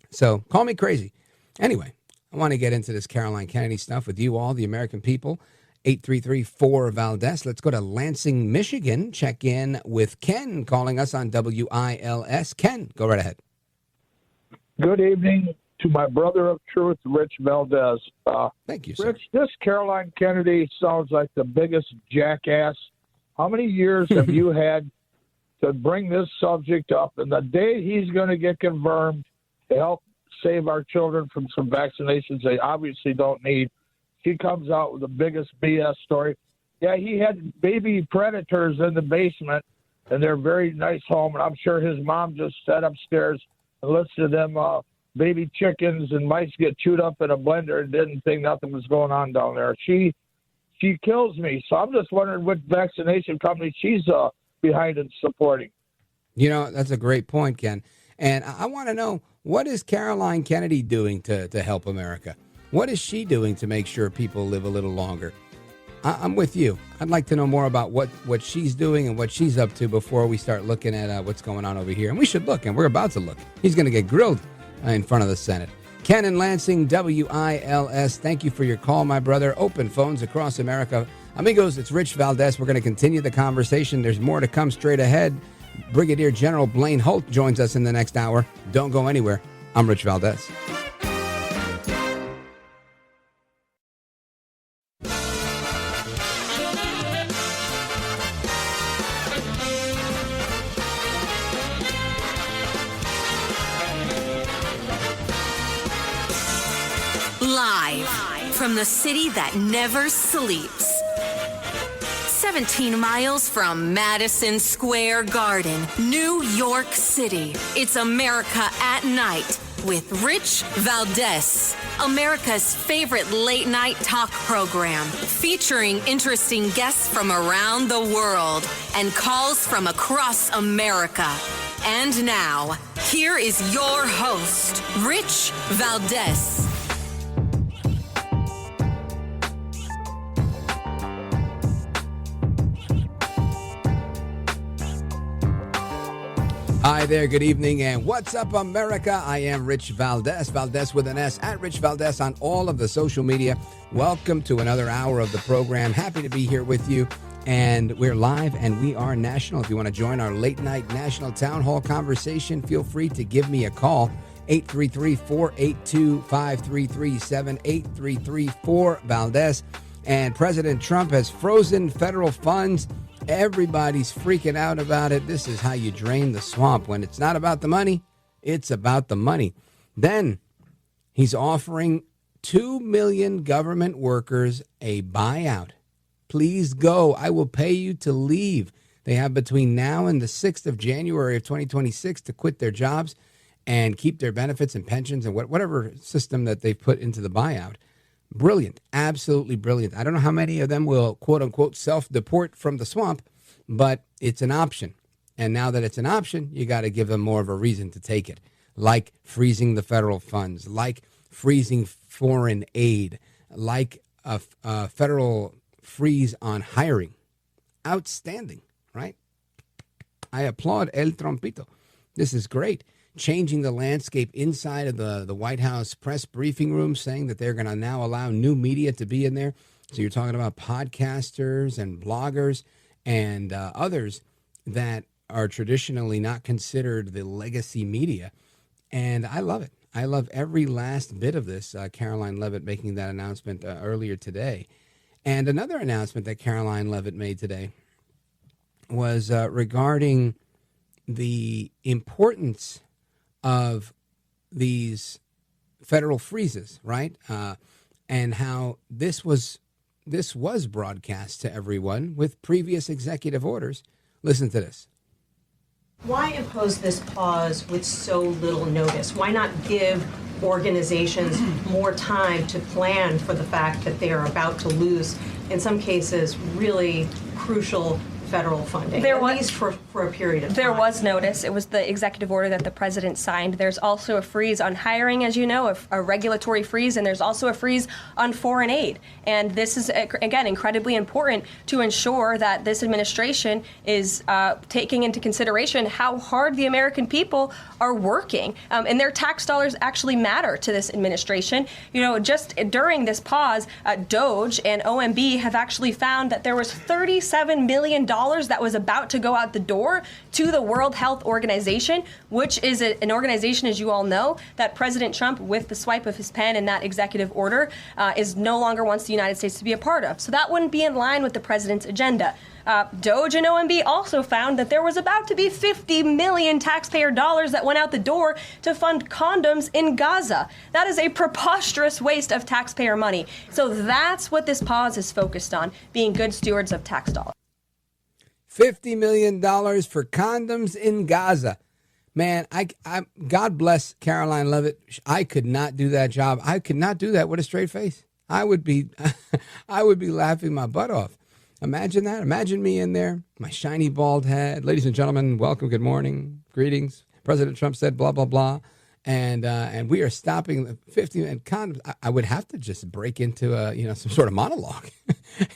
So call me crazy. Anyway, I want to get into this Caroline Kennedy stuff with you all, the American people. 833-4-VALDEZ. Let's go to Lansing, Michigan. Check in with Ken calling us on WILS. Ken, go right ahead.
Good evening to my brother of truth, Rich Valdez.
Thank you, sir.
Rich, this Caroline Kennedy sounds like the biggest jackass. How many years have you had to bring this subject up? And the day he's going to get confirmed to help save our children from some vaccinations they obviously don't need, he comes out with the biggest BS story. Yeah, he had baby predators in the basement in their very nice home, and I'm sure his mom just sat upstairs and listened to them baby chickens and mice get chewed up in a blender and didn't think nothing was going on down there. She kills me. So I'm just wondering what vaccination company she's behind and supporting.
That's a great point, Ken. And I want to know, what is Caroline Kennedy doing to help America? What is she doing to make sure people live a little longer? I'm with you. I'd like to know more about what she's doing and what she's up to before we start looking at what's going on over here. And we should look, and we're about to look. He's going to get grilled in front of the Senate. Ken in Lansing, WILS. Thank you for your call, my brother. Open phones across America. Amigos, it's Rich Valdez. We're going to continue the conversation. There's more to come straight ahead. Brigadier General Blaine Holt joins us in the next hour. Don't go anywhere. I'm Rich Valdez.
Live from the city that never sleeps. 17 miles from Madison Square Garden, New York City. It's America at Night with Rich Valdez. America's favorite late night talk program, featuring interesting guests from around the world and calls from across America. And now, here is your host, Rich Valdez.
Hi there, good evening, and what's up, America? I am Rich Valdez, Valdez with an S, at Rich Valdez on all of the social media. Welcome to another hour of the program. Happy to be here with you, and we're live and we are national. If you want to join our late night national town hall conversation, feel free to give me a call, 833-482-5337, 833-4-Valdez. And President Trump has frozen federal funds. Everybody's freaking out about it. This is how you drain the swamp. When it's not about the money, it's about the money. Then he's offering 2 million government workers a buyout. Please go. I will pay you to leave. They have between now and the 6th of January of 2026 to quit their jobs and keep their benefits and pensions and whatever system that they've put into the buyout. Brilliant. Absolutely brilliant. I don't know how many of them will, quote unquote, self-deport from the swamp, but it's an option. And now that it's an option, you got to give them more of a reason to take it, like freezing the federal funds, like freezing foreign aid, like a federal freeze on hiring. Outstanding, right? I applaud El Trompito. This is great. Changing the landscape inside of the White House press briefing room, saying that they're going to now allow new media to be in there. So you're talking about podcasters and bloggers and others that are traditionally not considered the legacy media. And I love it. I love every last bit of this. Caroline Leavitt making that announcement earlier today. And another announcement that Caroline Leavitt made today was regarding the importance of these federal freezes, right? And how this was broadcast to everyone with previous executive orders. Listen to this.
Why impose this pause with so little notice? Why not give organizations more time to plan for the fact that they are about to lose, in some cases, really crucial federal funding, at least for a period of time?
There was notice. It was the executive order that the president signed. There's also a freeze on hiring, as you know, a regulatory freeze, and there's also a freeze on foreign aid. And this is, again, incredibly important to ensure that this administration is taking into consideration how hard the American people are working. And their tax dollars actually matter to this administration. You know, just during this pause, DOJ and OMB have actually found that there was $37 million that was about to go out the door to the World Health Organization, which is an organization, as you all know, that President Trump, with the swipe of his pen in that executive order, is no longer wants the United States to be a part of. So that wouldn't be in line with the president's agenda. DOJ and OMB also found that there was about to be 50 million taxpayer dollars that went out the door to fund condoms in Gaza. That is a preposterous waste of taxpayer money. So that's what this pause is focused on, being good stewards of tax dollars.
$50 million for condoms in Gaza. Man, I God bless Caroline Leavitt. I could not do that job. I could not do that with a straight face. I would be laughing my butt off. Imagine that. Imagine me in there, my shiny bald head. Ladies and gentlemen, welcome, good morning, greetings. President Trump said blah, blah, blah. And we are stopping the 50 and condoms. I would have to just break into some sort of monologue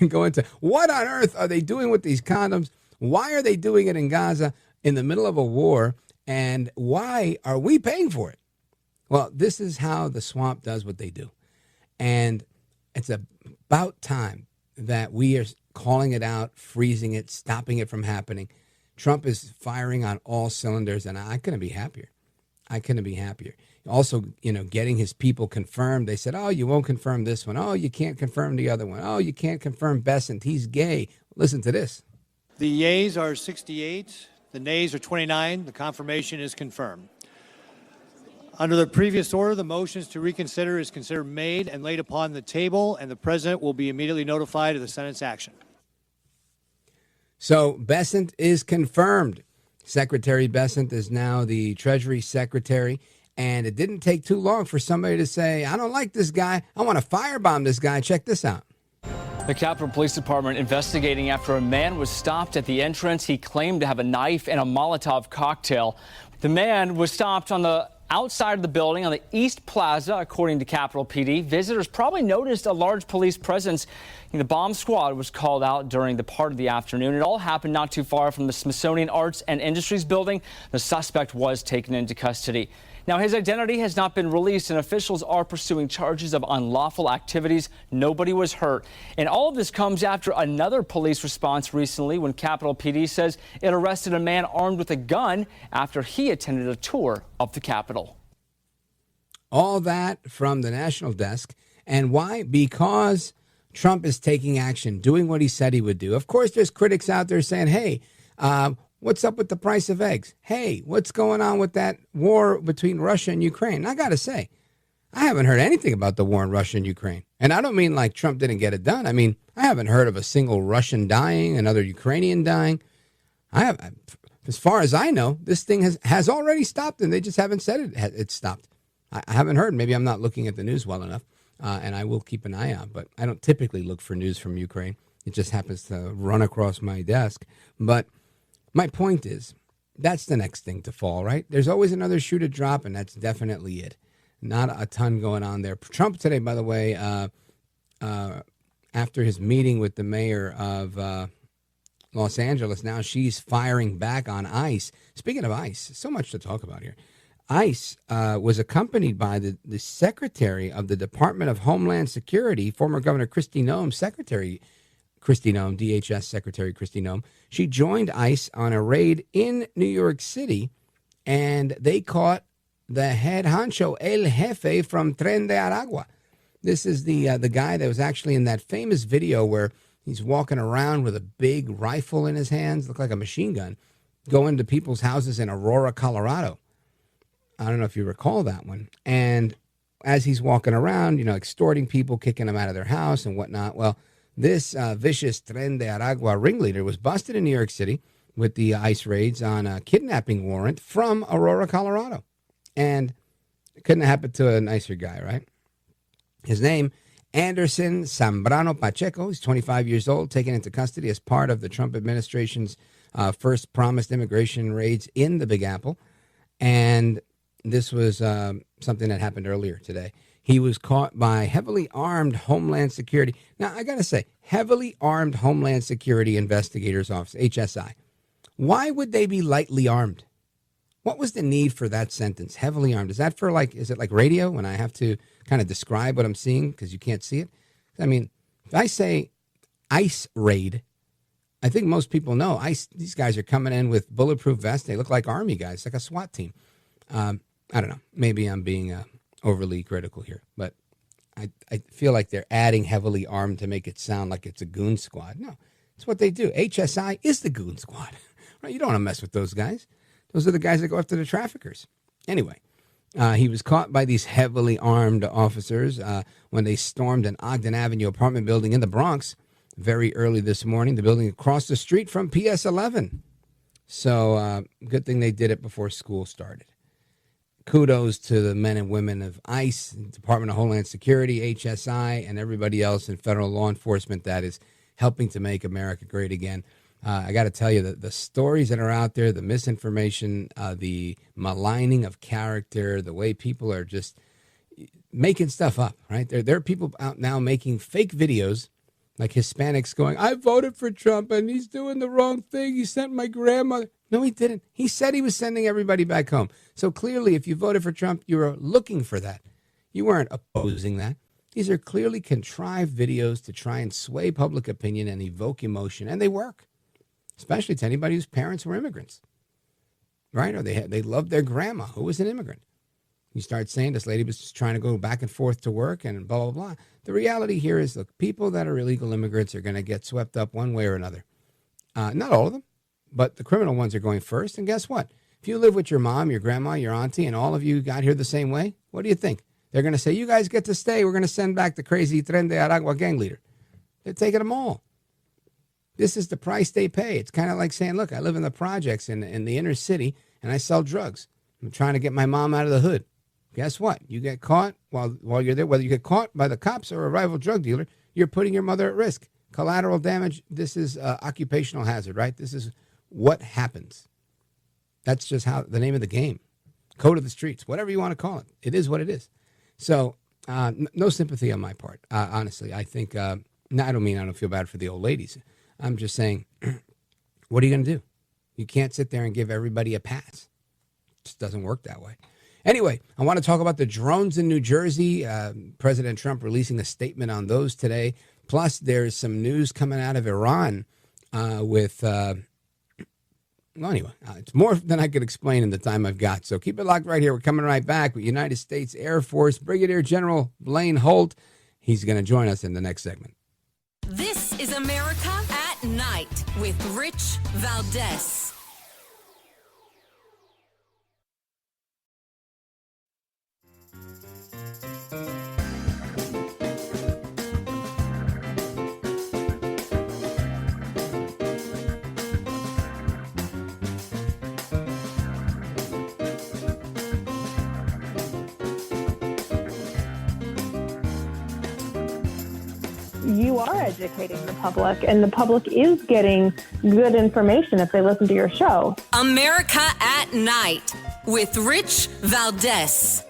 and go into what on earth are they doing with these condoms? Why are they doing it in Gaza in the middle of a war? And why are we paying for it? Well, this is how the swamp does what they do. And it's about time that we are calling it out, freezing it, stopping it from happening. Trump is firing on all cylinders, and I couldn't be happier. Also, getting his people confirmed. They said, oh, you won't confirm this one. Oh, you can't confirm the other one. Oh, you can't confirm Bessent. He's gay. Listen to this.
The yeas are 68. The nays are 29. The confirmation is confirmed. Under the previous order, the motions to reconsider is considered made and laid upon the table, and the president will be immediately notified of the Senate's action.
So Bessent is confirmed. Secretary Bessent is now the Treasury Secretary, And it didn't take too long for somebody to say, I don't like this guy. I want to firebomb this guy. Check this out.
The Capitol Police Department investigating after a man was stopped at the entrance. He claimed to have a knife and a Molotov cocktail. The man was stopped on the outside of the building on the East Plaza, according to Capitol PD. Visitors probably noticed a large police presence. The bomb squad was called out during the part of the afternoon. It all happened not too far from the Smithsonian Arts and Industries building. The suspect was taken into custody. Now, his identity has not been released, and officials are pursuing charges of unlawful activities. Nobody was hurt. And all of this comes after another police response recently when Capitol PD says it arrested a man armed with a gun after he attended a tour of the Capitol.
All that from the national desk. And why? Because Trump is taking action, doing what he said he would do. Of course, there's critics out there saying, hey, what's up with the price of eggs? Hey, what's going on with that war between Russia and Ukraine? And I got to say, I haven't heard anything about the war in Russia and Ukraine. And I don't mean like Trump didn't get it done. I mean, I haven't heard of a single Russian dying, another Ukrainian dying. As far as I know, this thing has already stopped, and they just haven't said it's stopped. I haven't heard. Maybe I'm not looking at the news well enough, and I will keep an eye out. But I don't typically look for news from Ukraine. It just happens to run across my desk. But my point is, that's the next thing to fall, right? There's always another shoe to drop, and that's definitely it. Not a ton going on there. Trump today, by the way, after his meeting with the mayor of Los Angeles, now she's firing back on ICE. Speaking of ICE, so much to talk about here. ICE was accompanied by the Secretary of the Department of Homeland Security, former Governor Kristi Noem, Secretary Kristi Noem, DHS Secretary Kristi Noem. She joined ICE on a raid in New York City, and they caught the head honcho, El Jefe, from Tren de Aragua. This is the guy that was actually in that famous video where he's walking around with a big rifle in his hands, look like a machine gun, going to people's houses in Aurora, Colorado. I don't know if you recall that one. And as he's walking around, extorting people, kicking them out of their house and whatnot. Well, this vicious Tren de Aragua ringleader was busted in New York City with the ICE raids on a kidnapping warrant from Aurora, Colorado. And it couldn't have happened to a nicer guy, right? His name, Anderson Zambrano Pacheco. He's 25 years old, taken into custody as part of the Trump administration's first promised immigration raids in the Big Apple. And this was something that happened earlier today. He was caught by heavily armed Homeland Security. Now, I got to say, heavily armed Homeland Security Investigators Office, HSI. Why would they be lightly armed? What was the need for that sentence, heavily armed? Is that for is it like radio when I have to kind of describe what I'm seeing because you can't see it? I mean, if I say ICE raid, I think most people know ICE. These guys are coming in with bulletproof vests. They look like Army guys, like a SWAT team. I don't know. Maybe I'm being overly critical here, but I feel like they're adding heavily armed to make it sound like it's a goon squad. No, it's what they do. HSI is the goon squad. Right? You don't want to mess with those guys. Those are the guys that go after the traffickers. Anyway, he was caught by these heavily armed officers when they stormed an Ogden Avenue apartment building in the Bronx very early this morning, the building across the street from PS 11. So good thing they did it before school started. Kudos to the men and women of ICE, Department of Homeland Security, HSI, and everybody else in federal law enforcement that is helping to make America great again. I got to tell you that the stories that are out there, the misinformation, the maligning of character, the way people are just making stuff up, right? There are people out now making fake videos, like Hispanics going, I voted for Trump and he's doing the wrong thing. He sent my grandmother. No, he didn't. He said he was sending everybody back home. So clearly, if you voted for Trump, you were looking for that. You weren't opposing that. These are clearly contrived videos to try and sway public opinion and evoke emotion, and they work, especially to anybody whose parents were immigrants, right? Or they loved their grandma who was an immigrant. You start saying this lady was just trying to go back and forth to work and blah, blah, blah. The reality here is, look, people that are illegal immigrants are going to get swept up one way or another. Not all of them, but the criminal ones are going first. And guess what? If you live with your mom, your grandma, your auntie, and all of you got here the same way, what do you think? They're going to say, you guys get to stay. We're going to send back the crazy Tren de Aragua gang leader. They're taking them all. This is the price they pay. It's kind of like saying, look, I live in the projects in the inner city, and I sell drugs. I'm trying to get my mom out of the hood. guess what? You get caught while you're there, whether you get caught by the cops or a rival drug dealer, you're putting your mother at risk. Collateral damage, this is occupational hazard, right? This is what happens. That's just how the name of the game. Code of the streets, whatever you want to call it. It is what it is. So no sympathy on my part, honestly. I think, I don't feel bad for the old ladies. I'm just saying, what are you going to do? You can't sit there and give everybody a pass. It just doesn't work that way. Anyway, I want to talk about the drones in New Jersey. President Trump releasing a statement on those today. Plus, there's some news coming out of Iran it's more than I could explain in the time I've got. So keep it locked right here. We're coming right back with United States Air Force Brigadier General Blaine Holt. He's going to join us in the next segment.
This is America at Night with Rich Valdez.
You are educating the public, and the public is getting good information if they listen to your show.
America at Night with Rich Valdez.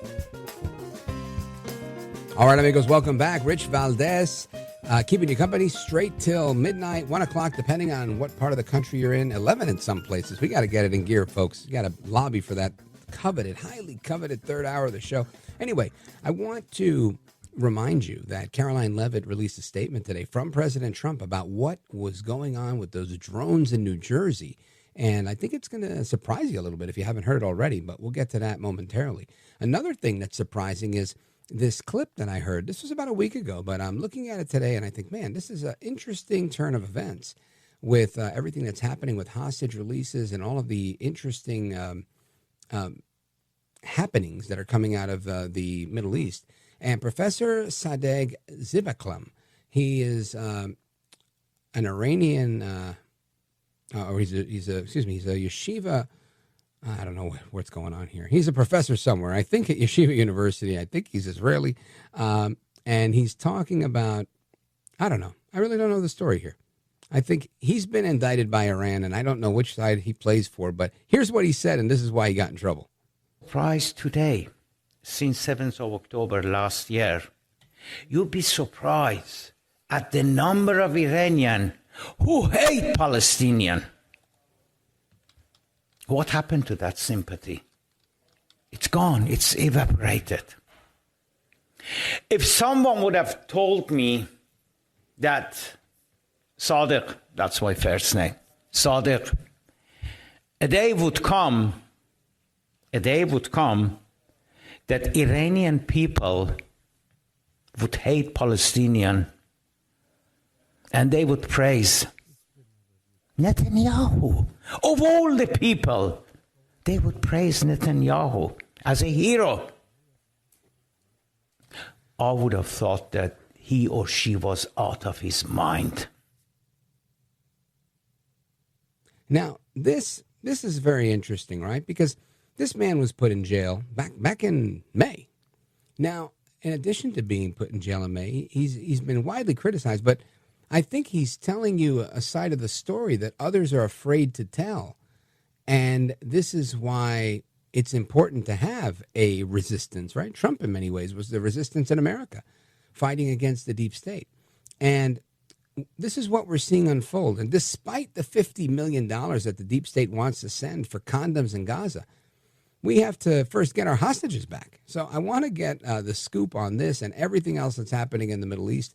All right, amigos, welcome back. Rich Valdez, keeping you company straight till midnight, 1 o'clock, depending on what part of the country you're in. 11 in some places. We got to get it in gear, folks. You got to lobby for that highly coveted third hour of the show. Anyway, I want to remind you that Caroline Leavitt released a statement today from President Trump about what was going on with those drones in New Jersey. And I think it's going to surprise you a little bit if you haven't heard already, but we'll get to that momentarily. Another thing that's surprising is this clip that I heard. This was about a week ago, but I'm looking at it today and I think, man, this is an interesting turn of events with everything that's happening with hostage releases and all of the interesting happenings that are coming out of the Middle East. And Professor Sadegh Zibaklam, he is an Iranian, he's a yeshiva. I don't know what's going on here. He's a professor somewhere. I think at Yeshiva University. I think he's Israeli. And he's talking about, I don't know. I really don't know the story here. I think he's been indicted by Iran, and I don't know which side he plays for. But here's what he said, and this is why he got in trouble.
Surprised today, since 7th of October last year, you'd be surprised at the number of Iranians who hate Palestinians. What happened to that sympathy? It's gone. It's evaporated. If someone would have told me that Sadiq, that's my first name, Sadiq, a day would come that Iranian people would hate Palestinians and they would praise Netanyahu. Of all the people, they would praise Netanyahu as a hero. I would have thought that he or she was out of his mind.
Now, this is very interesting, right? Because this man was put in jail back in May. Now, in addition to being put in jail in May, he's been widely criticized, but I think he's telling you a side of the story that others are afraid to tell. And this is why it's important to have a resistance, right? Trump, in many ways, was the resistance in America, fighting against the deep state. And this is what we're seeing unfold. And despite the $50 million that the deep state wants to send for condoms in Gaza, we have to first get our hostages back. So I want to get the scoop on this and everything else that's happening in the Middle East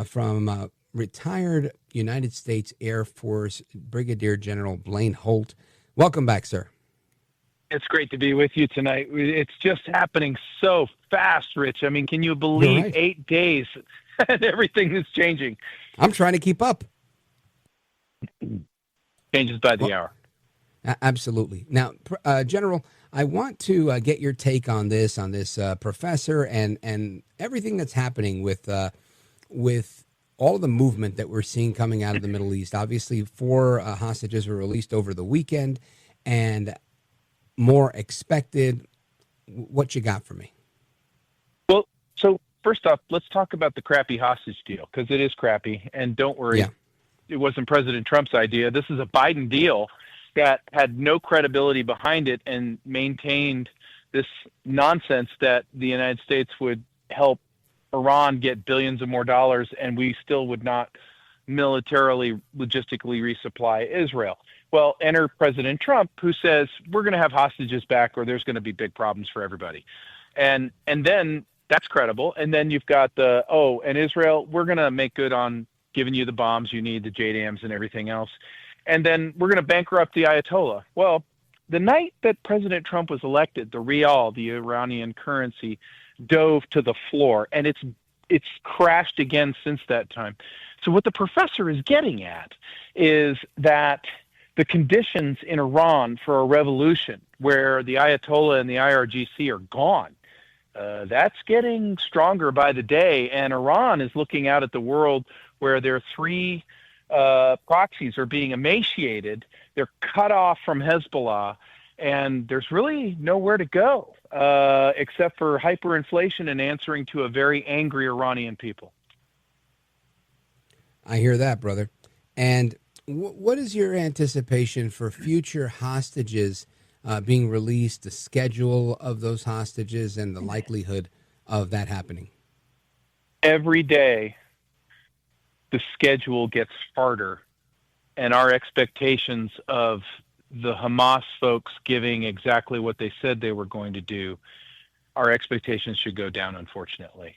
from retired United States Air Force Brigadier General Blaine Holt. Welcome back, sir.
It's great to be with you tonight. It's just happening so fast, Rich. I mean, can you believe 8 days and everything is changing?
I'm trying to keep up.
Changes by the hour.
Absolutely. Now, General, I want to get your take on this professor and everything that's happening with all the movement that we're seeing coming out of the Middle East. Obviously, 4 hostages were released over the weekend, and more expected. What you got for me?
So first off, let's talk about the crappy hostage deal, because it is crappy. And don't worry, It wasn't President Trump's idea. This is a Biden deal that had no credibility behind it and maintained this nonsense that the United States would help Iran get billions of more dollars, and we still would not militarily, logistically resupply Israel. Well, enter President Trump, who says we're going to have hostages back, or there's going to be big problems for everybody, and then that's credible. And then you've got and Israel, we're going to make good on giving you the bombs you need, the JDAMs and everything else, and then we're going to bankrupt the Ayatollah. Well, the night that President Trump was elected, the rial, the Iranian currency, dove to the floor, and it's crashed again since that time. So what the professor is getting at is that the conditions in Iran for a revolution where the Ayatollah and the IRGC are gone, that's getting stronger by the day. And Iran is looking out at the world where their three proxies are being emaciated. They're cut off from Hezbollah, and there's really nowhere to go except for hyperinflation and answering to a very angry Iranian people.
I hear that, brother. And what is your anticipation for future hostages being released, the schedule of those hostages, and the likelihood of that happening?
Every day, the schedule gets harder, and our expectations of the Hamas folks giving exactly what they said they were going to do, our expectations should go down, unfortunately.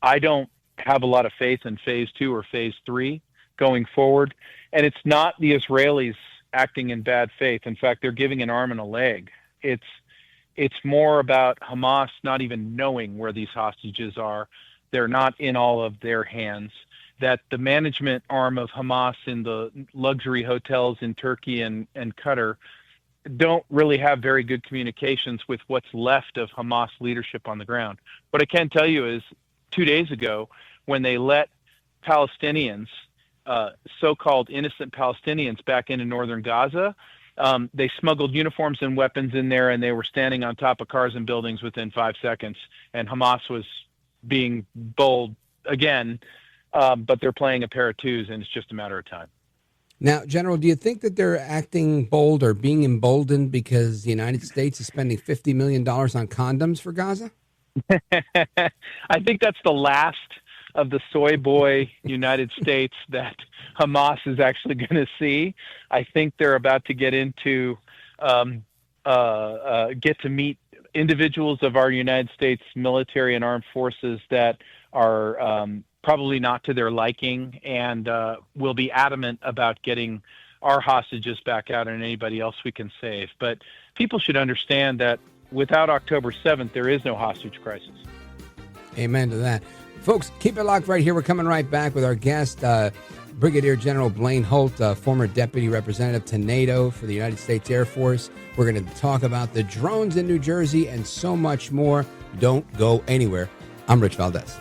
I don't have a lot of faith in phase 2 or phase 3 going forward, and it's not the Israelis acting in bad faith. In fact, they're giving an arm and a leg. It's more about Hamas not even knowing where these hostages are. They're not in all of their hands. That the management arm of Hamas in the luxury hotels in Turkey and Qatar don't really have very good communications with what's left of Hamas leadership on the ground. What I can tell you is 2 days ago, when they let Palestinians, so-called innocent Palestinians, back into northern Gaza, they smuggled uniforms and weapons in there, and they were standing on top of cars and buildings within 5 seconds. And Hamas was being bold again, but they're playing a pair of twos, and it's just a matter of time.
Now, General, do you think that they're acting bold or being emboldened because the United States is spending $50 million on condoms for Gaza?
I think that's the last of the soy boy United States that Hamas is actually going to see. I think they're about to get into get to meet individuals of our United States military and armed forces that are probably not to their liking, and will be adamant about getting our hostages back out and anybody else we can save. But people should understand that without October 7th, there is no hostage crisis.
Amen to that. Folks, keep it locked right here. We're coming right back with our guest, Brigadier General Blaine Holt, former Deputy Representative to NATO for the United States Air Force. We're going to talk about the drones in New Jersey and so much more. Don't go anywhere. I'm Rich Valdez.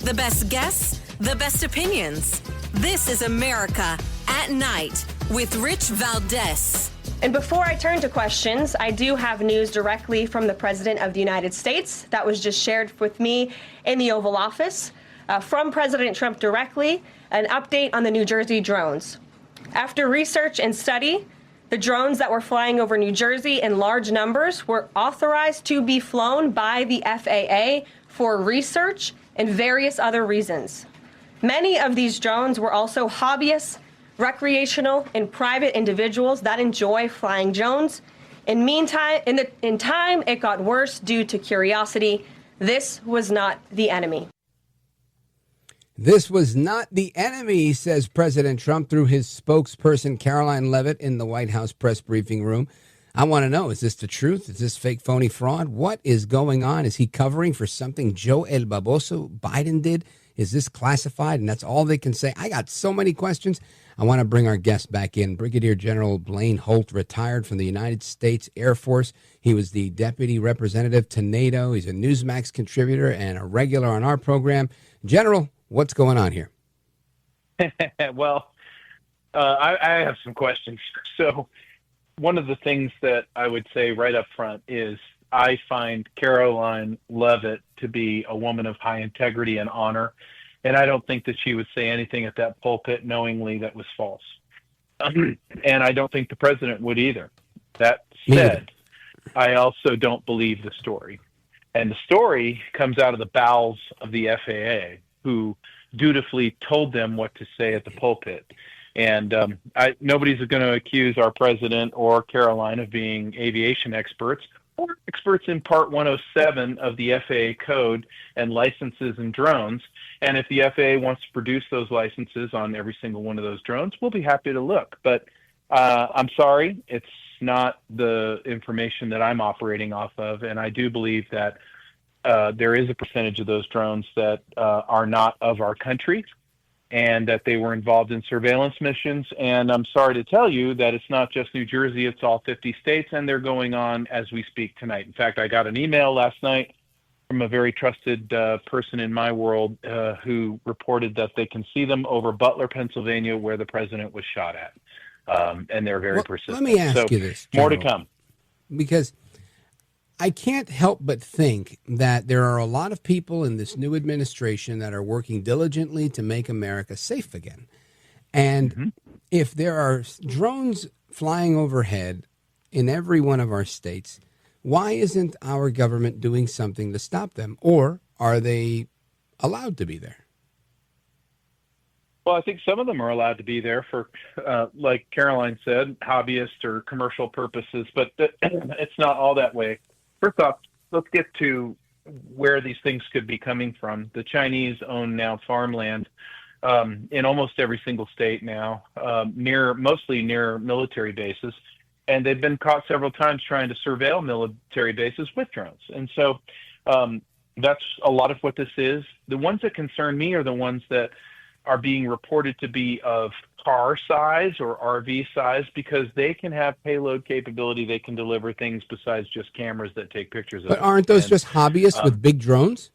The best guests, the best opinions. This is America at Night with Rich Valdez.
And before I turn to questions, I do have news directly from the President of the United States that was just shared with me in the Oval Office. From President Trump directly, an update on the New Jersey drones. After research and study, the drones that were flying over New Jersey in large numbers were authorized to be flown by the FAA for research and various other reasons. Many of these drones were also hobbyists, recreational, and private individuals that enjoy flying drones. In time, it got worse due to curiosity. This was not the enemy.
This was not the enemy, says President Trump through his spokesperson, Caroline Leavitt, in the White House press briefing room. I want to know, is this the truth? Is this fake, phony fraud? What is going on? Is he covering for something Joe El Baboso Biden did? Is this classified? And that's all they can say. I got so many questions. I want to bring our guest back in. Brigadier General Blaine Holt, retired from the United States Air Force. He was the deputy representative to NATO. He's a Newsmax contributor and a regular on our program. General, what's going on here?
Well, I have some questions. So one of the things that I would say right up front is I find Caroline Leavitt to be a woman of high integrity and honor, and I don't think that she would say anything at that pulpit knowingly that was false. And I don't think the president would either. That said, I also don't believe the story. And the story comes out of the bowels of the FAA, who dutifully told them what to say at the pulpit. And nobody's going to accuse our president or Caroline of being aviation experts or experts in Part 107 of the FAA code and licenses and drones. And if the FAA wants to produce those licenses on every single one of those drones, we'll be happy to look. But I'm sorry, it's not the information that I'm operating off of. And I do believe that there is a percentage of those drones that are not of our country, and that they were involved in surveillance missions. And I'm sorry to tell you that it's not just New Jersey, it's all 50 states, and they're going on as we speak tonight. In fact, I got an email last night from a very trusted person in my world who reported that they can see them over Butler, Pennsylvania, where the president was shot at. And they're very persistent.
Let me ask you this,
General. More to come.
Because I can't help but think that there are a lot of people in this new administration that are working diligently to make America safe again. And if there are drones flying overhead in every one of our states, why isn't our government doing something to stop them? Or are they allowed to be there?
Well, I think some of them are allowed to be there for, like Caroline said, hobbyist or commercial purposes, but it's not all that way. First off, let's get to where these things could be coming from. The Chinese own now farmland in almost every single state now, mostly near military bases, and they've been caught several times trying to surveil military bases with drones. And so that's a lot of what this is. The ones that concern me are the ones that are being reported to be of car size or RV size, because they can have payload capability. They can deliver things besides just cameras that take pictures of
But aren't those just hobbyists with big drones?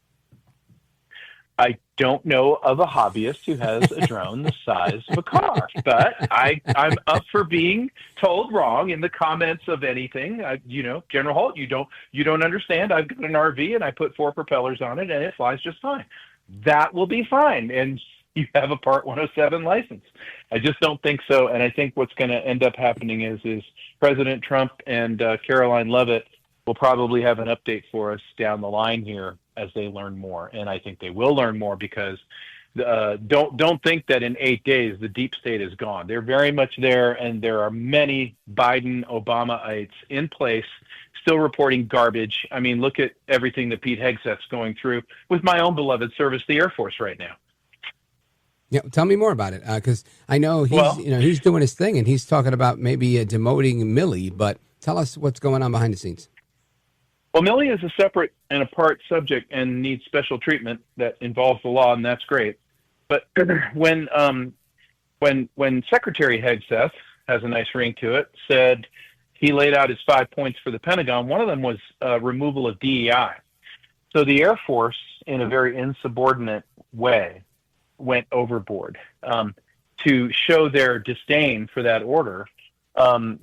I don't know of a hobbyist who has a drone the size of a car, but I'm up for being told wrong in the comments of anything. General Holt, you don't understand. I've got an RV and I put 4 propellers on it and it flies just fine. That will be fine. And you have a Part 107 license. I just don't think so. And I think what's going to end up happening is President Trump and Caroline Leavitt will probably have an update for us down the line here as they learn more. And I think they will learn more, because don't think that in 8 days the deep state is gone. They're very much there, and there are many Biden Obamaites in place still reporting garbage. I mean, look at everything that Pete Hegseth's going through with my own beloved service, the Air Force, right now.
Yeah, tell me more about it, because I know he's doing his thing, and he's talking about maybe demoting Milley. But tell us what's going on behind the scenes.
Well, Milley is a separate and apart subject and needs special treatment that involves the law, and that's great. But when Secretary Hegseth, has a nice ring to it, said he laid out his 5 points for the Pentagon, one of them was removal of DEI. So the Air Force, in a very insubordinate way, went overboard to show their disdain for that order.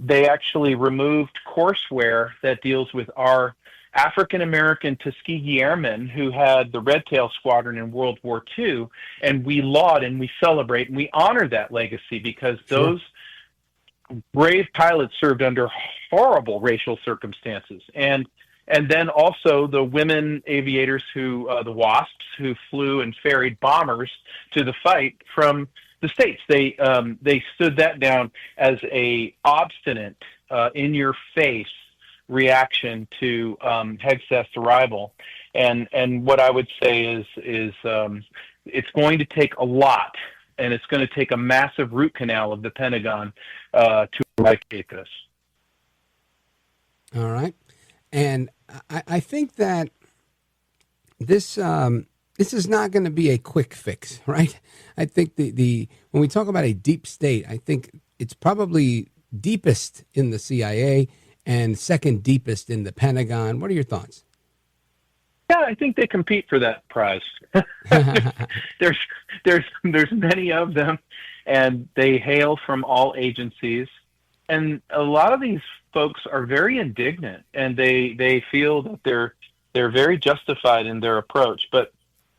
They actually removed courseware that deals with our African-American Tuskegee Airmen who had the Red Tail Squadron in World War II, and we laud and we celebrate and we honor that legacy, because those brave pilots served under horrible racial circumstances. And then also the women aviators who, the WASPs, who flew and ferried bombers to the fight from the States. They stood that down as a obstinate, in-your-face reaction to Hegseth's arrival. And what I would say is it's going to take a lot, and it's going to take a massive root canal of the Pentagon to eradicate this.
All right. And I think that this is not going to be a quick fix, right? I think the when we talk about a deep state, I think it's probably deepest in the CIA and second deepest in the Pentagon. What are your thoughts?
Yeah, I think they compete for that prize. there's many of them, and they hail from all agencies. And a lot of these folks are very indignant, and they feel that they're very justified in their approach. But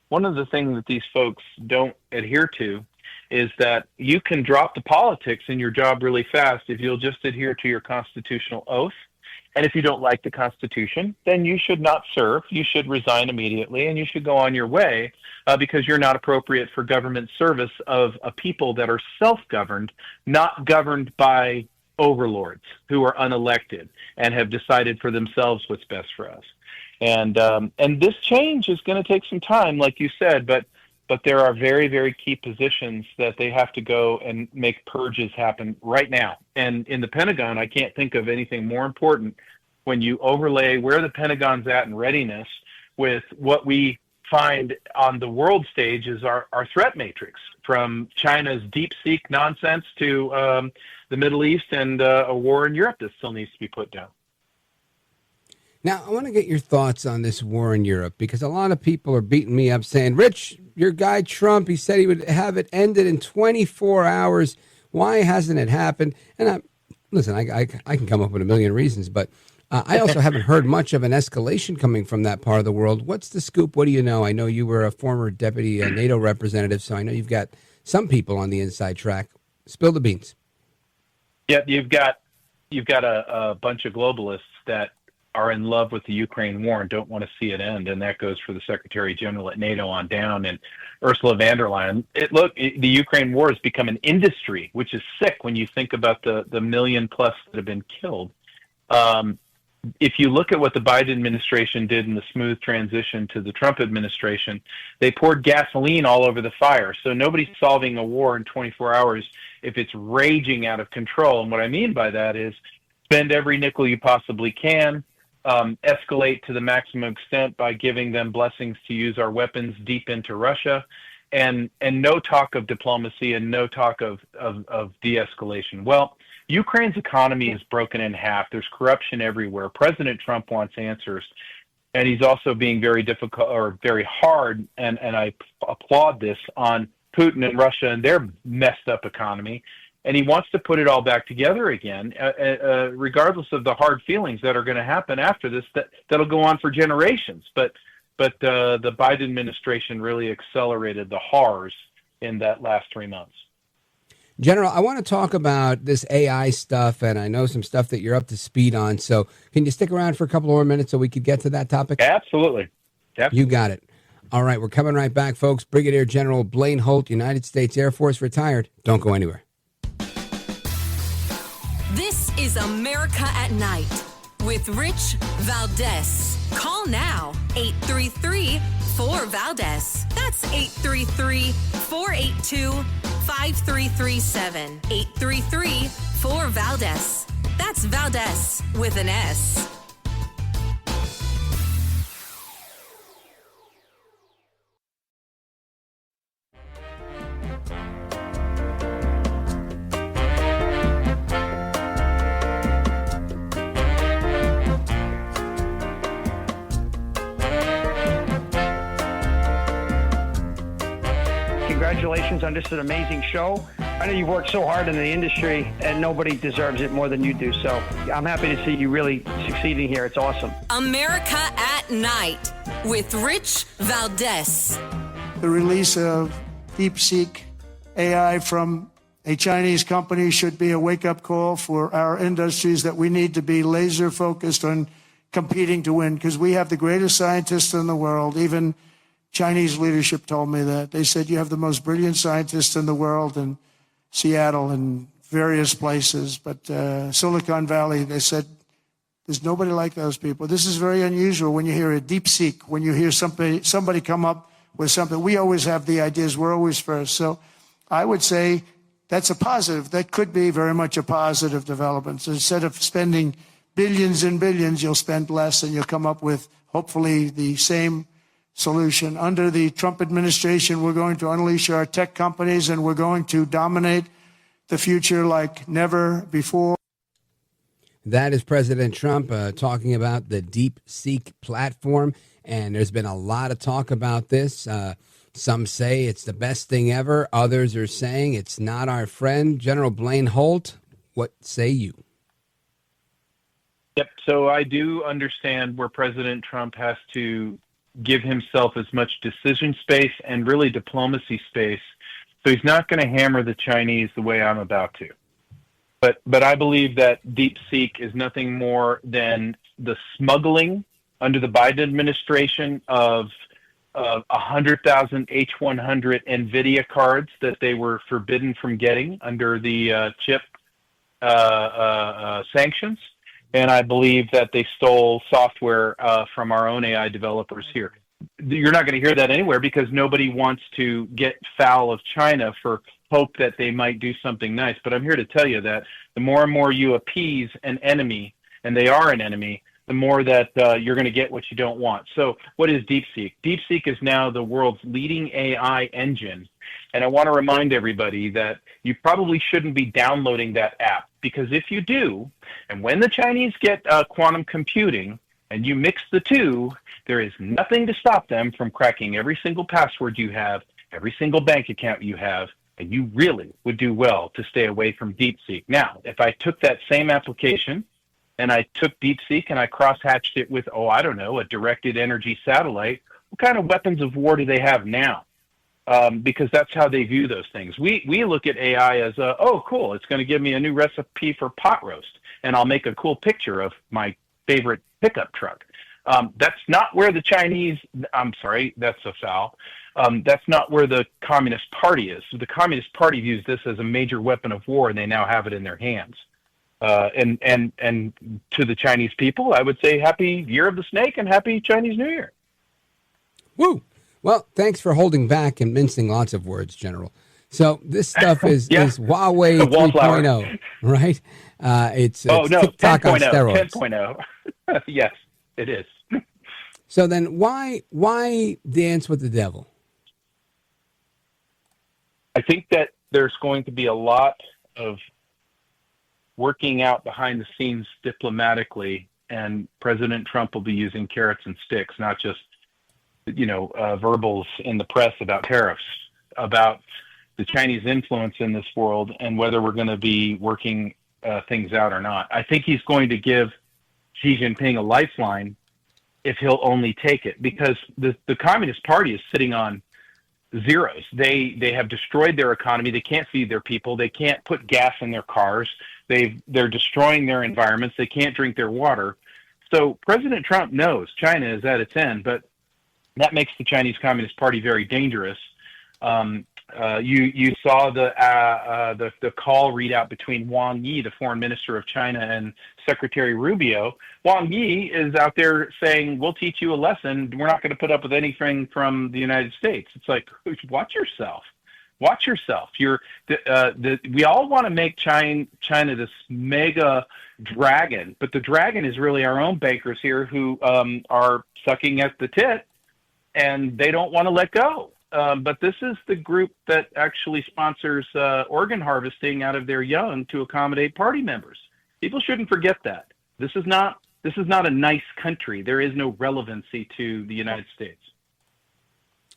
one of the things that these folks don't adhere to is that you can drop the politics in your job really fast if you'll just adhere to your constitutional oath. And if you don't like the Constitution, then you should not serve. You should resign immediately, and you should go on your way because you're not appropriate for government service of a people that are self-governed, not governed by overlords who are unelected and have decided for themselves what's best for us. And this change is going to take some time, like you said, but there are very, very key positions that they have to go and make purges happen right now. And in the Pentagon, I can't think of anything more important when you overlay where the Pentagon's at in readiness with what we find on the world stage is our threat matrix, from China's deep-seek nonsense to the Middle East and a war in Europe that still needs to be put down.
Now, I want to get your thoughts on this war in Europe, because a lot of people are beating me up saying, Rich, your guy Trump, he said he would have it ended in 24 hours. Why hasn't it happened? And listen, I can come up with a million reasons, but I also haven't heard much of an escalation coming from that part of the world. What's the scoop? What do you know? I know you were a former deputy NATO representative, so I know you've got some people on the inside track. Spill the beans.
Yeah, you've got a bunch of globalists that are in love with the Ukraine war and don't want to see it end, and that goes for the Secretary General at NATO on down, and Ursula von der Leyen. The Ukraine war has become an industry, which is sick when you think about the million plus that have been killed. If you look at what the Biden administration did in the smooth transition to the Trump administration, they poured gasoline all over the fire. So nobody's solving a war in 24 hours if it's raging out of control. And what I mean by that is spend every nickel you possibly can, escalate to the maximum extent by giving them blessings to use our weapons deep into Russia, and no talk of diplomacy and no talk of de-escalation. Well, Ukraine's economy is broken in half. There's corruption everywhere. President Trump wants answers, and he's also being very difficult or very hard, and I applaud this, on Putin and Russia and their messed up economy. And he wants to put it all back together again, regardless of the hard feelings that are going to happen after this, that'll go on for generations. But the Biden administration really accelerated the horrors in that last 3 months.
General, I want to talk about this AI stuff, and I know some stuff that you're up to speed on. So can you stick around for a couple more minutes so we could get to that topic?
Absolutely.
You got it. All right, we're coming right back, folks. Brigadier General Blaine Holt, United States Air Force, retired. Don't go anywhere.
This is America at Night with Rich Valdez. Call now, 833-4-VALDEZ. That's 833-482-5337. 833-4-VALDEZ. That's Valdez with an S.
Congratulations on just an amazing show. I know you've worked so hard in the industry, and nobody deserves it more than you do. So I'm happy to see you really succeeding here. It's awesome.
America at Night with Rich Valdez.
The release of DeepSeek AI from a Chinese company should be a wake-up call for our industries that we need to be laser focused on competing to win, because we have the greatest scientists in the world. Even Chinese leadership told me that. They said, you have the most brilliant scientists in the world in Seattle and various places. But Silicon Valley, they said, there's nobody like those people. This is very unusual when you hear a DeepSeek, when you hear somebody come up with something. We always have the ideas. We're always first. So I would say that's a positive. That could be very much a positive development. So instead of spending billions and billions, you'll spend less and you'll come up with, hopefully, the same solution. Under the Trump administration, we're going to unleash our tech companies and we're going to dominate the future like never before.
That is President Trump talking about the DeepSeek platform. And there's been a lot of talk about this. Some say it's the best thing ever. Others are saying it's not our friend. General Blaine Holt, what say you?
Yep. So I do understand where President Trump has to give himself as much decision space and really diplomacy space. So he's not going to hammer the Chinese the way I'm about to. But I believe that DeepSeek is nothing more than the smuggling under the Biden administration of 100,000 H100 NVIDIA cards that they were forbidden from getting under the chip sanctions. And I believe that they stole software from our own AI developers here. You're not going to hear that anywhere because nobody wants to get foul of China for hope that they might do something nice. But I'm here to tell you that the more and more you appease an enemy, and they are an enemy, the more that you're going to get what you don't want. So what is DeepSeek? DeepSeek is now the world's leading AI engine. And I want to remind everybody that you probably shouldn't be downloading that app, because if you do, and when the Chinese get quantum computing and you mix the two, there is nothing to stop them from cracking every single password you have, every single bank account you have, and you really would do well to stay away from DeepSeek. Now, if I took that same application and I took DeepSeek and I cross-hatched it with, a directed energy satellite, what kind of weapons of war do they have now? Because that's how they view those things. We look at AI as, cool, it's going to give me a new recipe for pot roast, and I'll make a cool picture of my favorite pickup truck. That's not where the Chinese, I'm sorry, that's a foul. That's not where the Communist Party is. So the Communist Party views this as a major weapon of war, and they now have it in their hands. And to the Chinese people, I would say Happy Year of the Snake and Happy Chinese New Year.
Woo! Well, thanks for holding back and mincing lots of words, General. So this stuff is Huawei 3.0, right? It's TikTok
10.0,
on steroids.
10.0. Yes, it is.
So then why dance with the devil?
I think that there's going to be a lot of working out behind the scenes diplomatically, and President Trump will be using carrots and sticks, not just verbals in the press about tariffs, about the Chinese influence in this world, and whether we're going to be working things out or not. I think he's going to give Xi Jinping a lifeline if he'll only take it, because the Communist Party is sitting on zeros. They have destroyed their economy. They can't feed their people. They can't put gas in their cars. They're destroying their environments. They can't drink their water. So President Trump knows China is at its end, but that makes the Chinese Communist Party very dangerous. You saw the call readout between Wang Yi, the foreign minister of China, and Secretary Rubio. Wang Yi is out there saying, "We'll teach you a lesson. We're not going to put up with anything from the United States." It's like, watch yourself. Watch yourself. We all want to make China this mega dragon, but the dragon is really our own bankers here who are sucking at the tit, and they don't want to let go. But this is the group that actually sponsors organ harvesting out of their young to accommodate party members. People shouldn't forget that. This is not a nice country. There is no relevancy to the United States.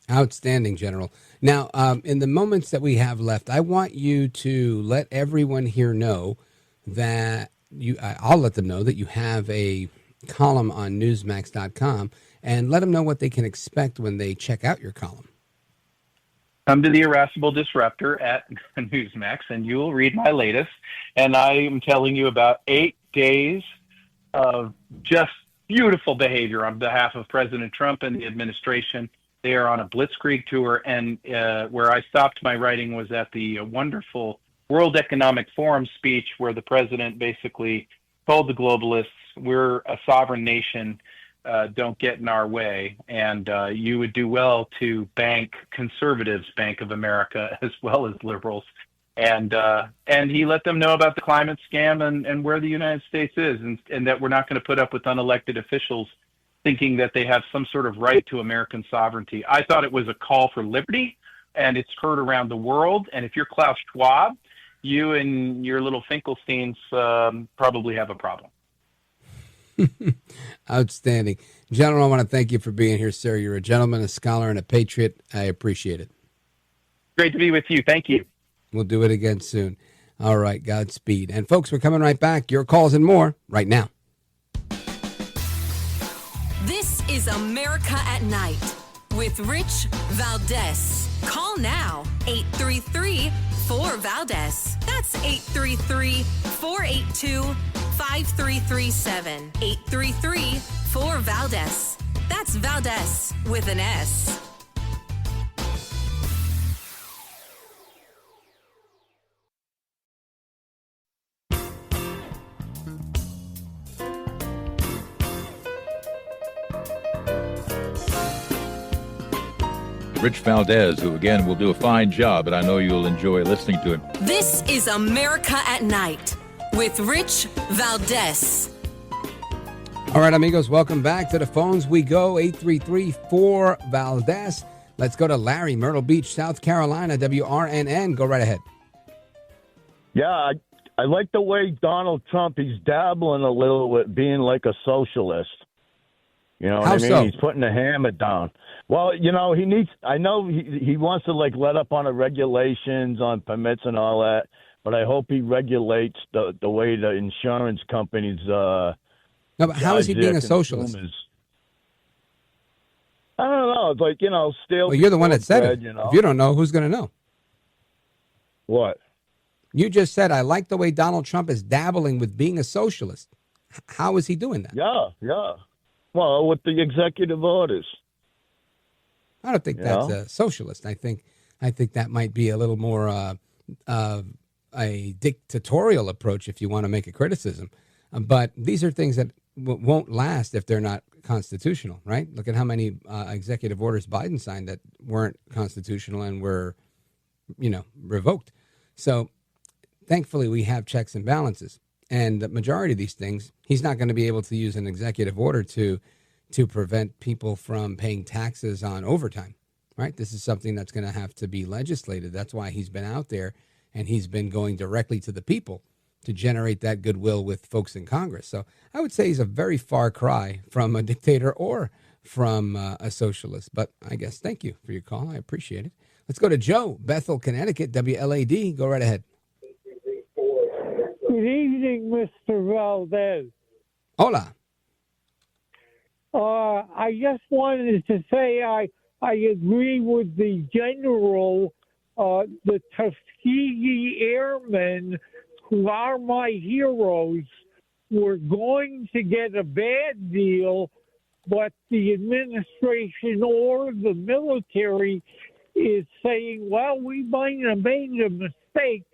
Outstanding, General. Now, in the moments that we have left, I want you to let everyone here know that I'll let them know that you have a column on Newsmax.com, and let them know what they can expect when they check out your column.
Come to the Irascible Disruptor at Newsmax, and you will read my latest. And I am telling you about 8 days of just beautiful behavior on behalf of President Trump and the administration. They are on a blitzkrieg tour, and where I stopped my writing was at the wonderful World Economic Forum speech, where the president basically told the globalists, we're a sovereign nation, don't get in our way. And you would do well to bank conservatives, Bank of America, as well as liberals. And he let them know about the climate scam and where the United States is, and that we're not going to put up with unelected officials thinking that they have some sort of right to American sovereignty. I thought it was a call for liberty, and it's heard around the world. And if you're Klaus Schwab, you and your little Finkelsteins probably have a problem.
Outstanding. General, I want to thank you for being here, sir. You're a gentleman, a scholar, and a patriot. I appreciate it.
Great to be with you. Thank you.
We'll do it again soon. All right, Godspeed. And folks, we're coming right back. Your calls and more right now.
This is America at Night with Rich Valdez. Call now, 833-4-VALDEZ. That's 833-482-5337. 833-4-VALDEZ. That's Valdez with an S.
Rich Valdez, who again will do a fine job, and I know you'll enjoy listening to him.
This is America at Night with Rich Valdez.
All right, amigos, welcome back to the phones. We go 833-4-VALDEZ. Let's go to Larry, Myrtle Beach, South Carolina, WRNN. Go right ahead.
Yeah, I like the way Donald Trump, he's dabbling a little with being like a socialist. You know what I mean?
So?
He's putting the hammer down. Well, you know, I know he wants to like let up on the regulations on permits and all that, but I hope he regulates the way the insurance companies.
No, but how is he being a socialist?
I don't know. It's like, you know, still.
Well, you're the one that said it.
You know?
If you don't know, who's going to know?
What?
You just said, I like the way Donald Trump is dabbling with being a socialist. How is he doing that?
Yeah. Well, with the executive orders.
I don't think that's a socialist. I think that might be a little more a dictatorial approach if you want to make a criticism. But these are things that won't last if they're not constitutional, right? Look at how many executive orders Biden signed that weren't constitutional and were, revoked. So thankfully we have checks and balances. And the majority of these things, he's not going to be able to use an executive order to prevent people from paying taxes on overtime, right? This is something that's going to have to be legislated. That's why he's been out there and he's been going directly to the people to generate that goodwill with folks in Congress. So I would say he's a very far cry from a dictator or from a socialist. But I guess thank you for your call. I appreciate it. Let's go to Joe, Bethel, Connecticut, WLAD. Go right ahead.
Good evening, Mr. Valdez.
Hola.
I just wanted to say I agree with the general. The Tuskegee Airmen, who are my heroes, were going to get a bad deal, but the administration or the military is saying, well, we might have made a mistake,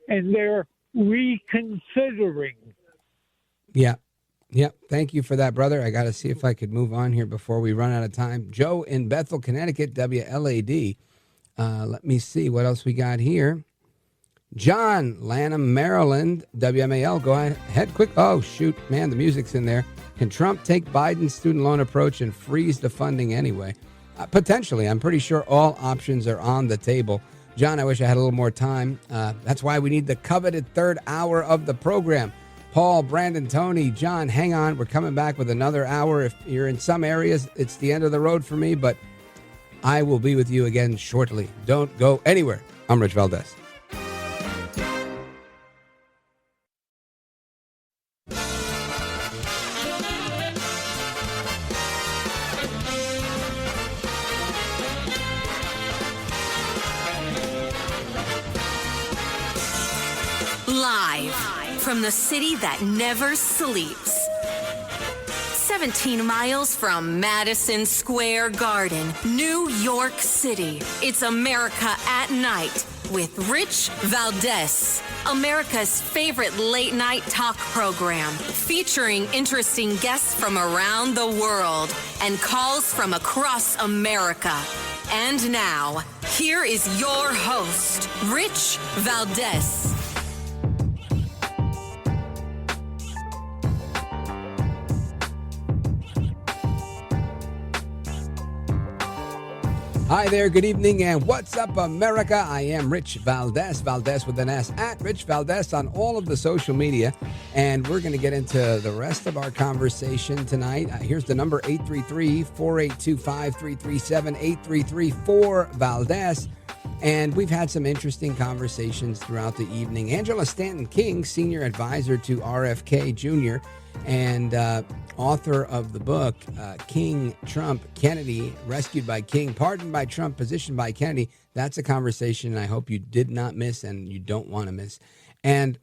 and they're reconsidering.
Yeah. Thank you for that, brother. I got to see if I could move on here before we run out of time. Joe in Bethel, Connecticut, WLAD. Let me see what else we got here. John, Lanham, Maryland, WMAL. Go ahead, quick. Oh, shoot, man, the music's in there. Can Trump take Biden's student loan approach and freeze the funding anyway? Potentially. I'm pretty sure all options are on the table. John, I wish I had a little more time. That's why we need the coveted third hour of the program. Paul, Brandon, Tony, John, hang on. We're coming back with another hour. If you're in some areas, it's the end of the road for me, but I will be with you again shortly. Don't go anywhere. I'm Rich Valdez.
Live from the city that never sleeps. 17 miles from Madison Square Garden, New York City. It's America at Night with Rich Valdez, America's favorite late night talk program, featuring interesting guests from around the world and calls from across America. And now, Here is your host, Rich Valdez.
Hi there, good evening, and what's up, America? I am Rich Valdez, Valdez with an S, at Rich Valdez on all of the social media, and we're going to get into the rest of our conversation tonight. Here's the number, 833-482-5337, 833-4-VALDEZ, and we've had some interesting conversations throughout the evening. Angela Stanton-King, senior advisor to RFK Jr., and author of the book, King, Trump, Kennedy, Rescued by King, Pardoned by Trump, Positioned by Kennedy. That's a conversation I hope you did not miss and you don't want to miss. And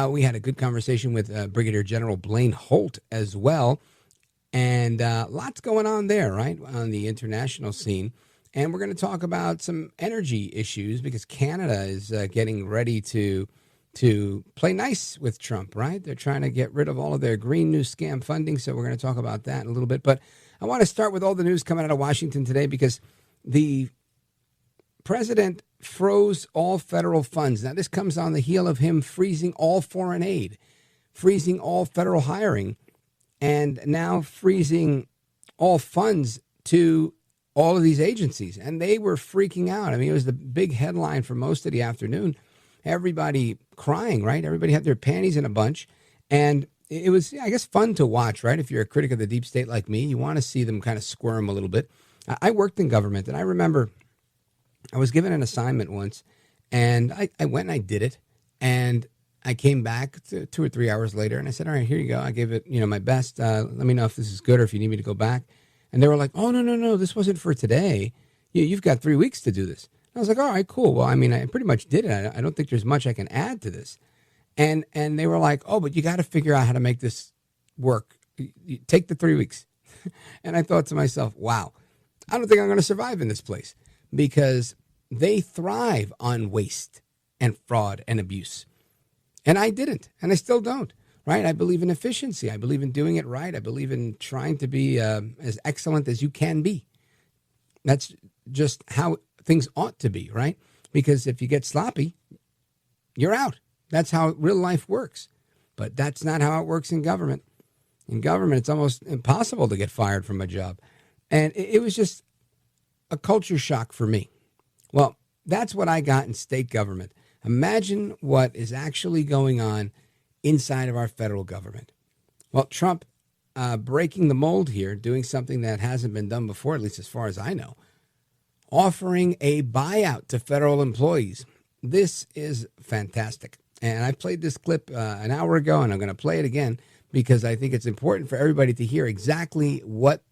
we had a good conversation with Brigadier General Blaine Holt as well. And lots going on there, right, on the international scene. And we're going to talk about some energy issues because Canada is getting ready to play nice with Trump, right? They're trying to get rid of all of their green new scam funding. So we're going to talk about that in a little bit. But I want to start with all the news coming out of Washington today because the president froze all federal funds. Now, this comes on the heel of him freezing all foreign aid, freezing all federal hiring, and now freezing all funds to all of these agencies. And they were freaking out. I mean, it was the big headline for most of the afternoon. Everybody crying, right? Everybody had their panties in a bunch. And it was, I guess, fun to watch, right? If you're a critic of the deep state like me, you want to see them kind of squirm a little bit. I worked in government, and I remember I was given an assignment once, and I went and I did it. And I came back 2 or 3 hours later, and I said, all right, here you go. I gave it, my best. Let me know if this is good or if you need me to go back. And they were like, oh, no, this wasn't for today. You've got 3 weeks to do this. I was like, all right, cool. Well, I mean, I pretty much did it. I don't think there's much I can add to this. And they were like, oh, but you got to figure out how to make this work. You take the 3 weeks. And I thought to myself, wow, I don't think I'm going to survive in this place because they thrive on waste and fraud and abuse. And I didn't, and I still don't, right? I believe in efficiency. I believe in doing it right. I believe in trying to be as excellent as you can be. That's just how things ought to be, right? Because if you get sloppy, you're out. That's how real life works. But that's not how it works in government. In government, it's almost impossible to get fired from a job. And it was just a culture shock for me. Well, that's what I got in state government. Imagine what is actually going on inside of our federal government. Well, Trump breaking the mold here, doing something that hasn't been done before, at least as far as I know, offering a buyout to federal employees. This is fantastic. And I played this clip an hour ago, and I'm going to play it again because I think it's important for everybody to hear exactly what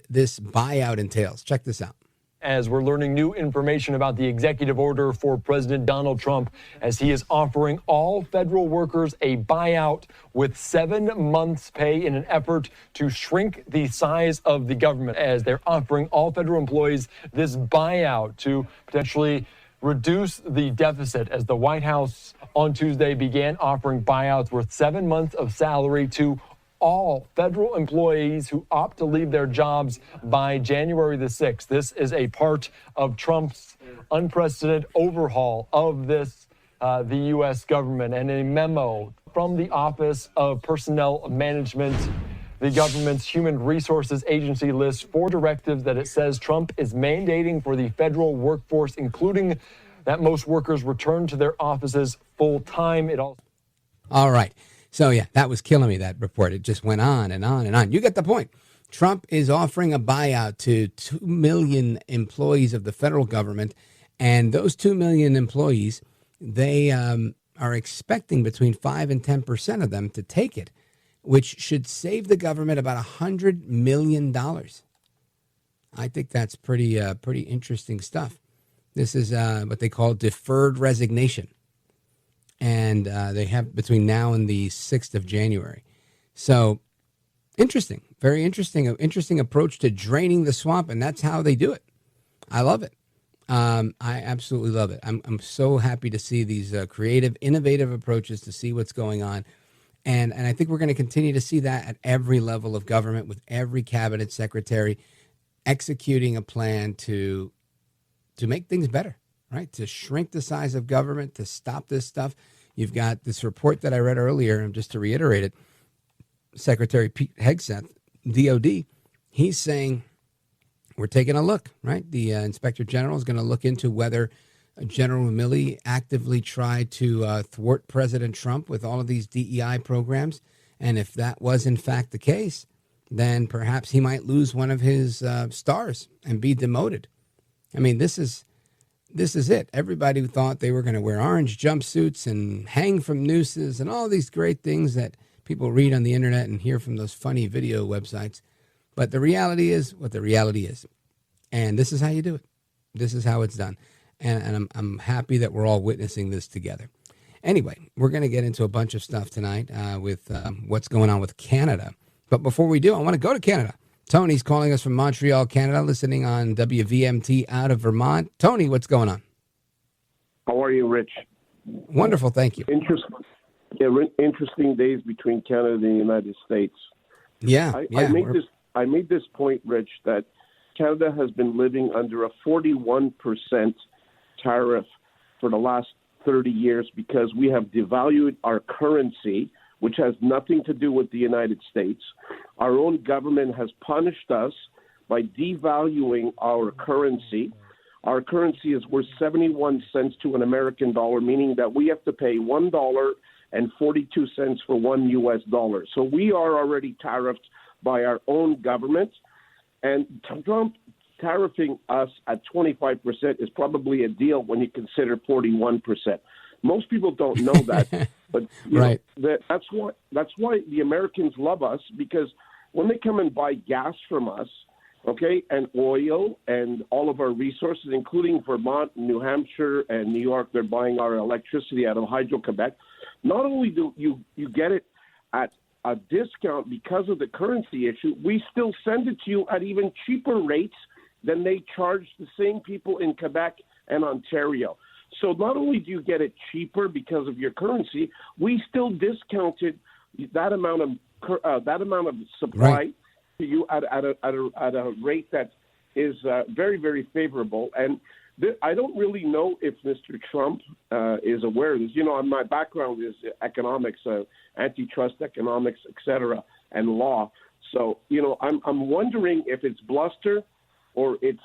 this buyout entails. Check this out.
As we're learning new information about the executive order for President Donald Trump, as he is offering all federal workers a buyout with 7 months' pay in an effort to shrink the size of the government, as they're offering all federal employees this buyout to potentially reduce the deficit, as the White House on Tuesday began offering buyouts worth 7 months of salary to all federal employees who opt to leave their jobs by January the 6th. This is a part of Trump's unprecedented overhaul of the U.S. government. And a memo from the Office of Personnel Management, the government's human resources agency, lists 4 directives that it says Trump is mandating for the federal workforce, including that most workers return to their offices full time.
All right. So, yeah, that was killing me, that report. It just went on and on and on. You get the point. Trump is offering a buyout to 2 million employees of the federal government. And those 2 million employees, they are expecting between 5 and 10% of them to take it, which should save the government about $100 million. I think that's pretty interesting stuff. This is what they call deferred resignation. And they have between now and the 6th of January. So interesting, very interesting approach to draining the swamp. And that's how they do it. I love it. I absolutely love it. I'm so happy to see these creative, innovative approaches to see what's going on. And I think we're going to continue to see that at every level of government, with every cabinet secretary executing a plan to to make things better, right? To shrink the size of government, to stop this stuff. You've got this report that I read earlier, and just to reiterate it, Secretary Pete Hegseth, DOD, he's saying we're taking a look, right? The Inspector General is going to look into whether General Milley actively tried to thwart President Trump with all of these DEI programs. And if that was in fact the case, then perhaps he might lose one of his stars and be demoted. I mean, this is it. Everybody thought they were going to wear orange jumpsuits and hang from nooses and all these great things that people read on the internet and hear from those funny video websites. But the reality is what the reality is. And this is how you do it. This is how it's done. And I'm happy that we're all witnessing this together. Anyway, we're going to get into a bunch of stuff tonight with what's going on with Canada. But before we do, I want to go to Canada. Tony's calling us from Montreal, Canada, listening on WVMT out of Vermont. Tony, what's going on?
How are you, Rich?
Wonderful, thank you.
Interesting days between Canada and the United States. I made this point, Rich, that Canada has been living under a 41% tariff for the last 30 years because we have devalued our currency, which has nothing to do with the United States. Our own government has punished us by devaluing our currency. Our currency is worth 71 cents to an American dollar, meaning that we have to pay $1.42 for $1 US. So we are already tariffed by our own government. And Trump tariffing us at 25% is probably a deal when you consider 41%. Most people don't know that, but
right.
That's why the Americans love us, because when they come and buy gas from us, okay, and oil and all of our resources, including Vermont, New Hampshire, and New York, they're buying our electricity out of Hydro-Quebec. Not only do you get it at a discount because of the currency issue, we still send it to you at even cheaper rates than they charge the same people in Quebec and Ontario. So not only do you get it cheaper because of your currency, we still discounted that amount of supply
right.
to you at a rate that is very, very favorable. And I don't really know if Mr. Trump is aware of this. You know, my background is economics, antitrust economics, et cetera, and law. So, you know, I'm wondering if it's bluster or it's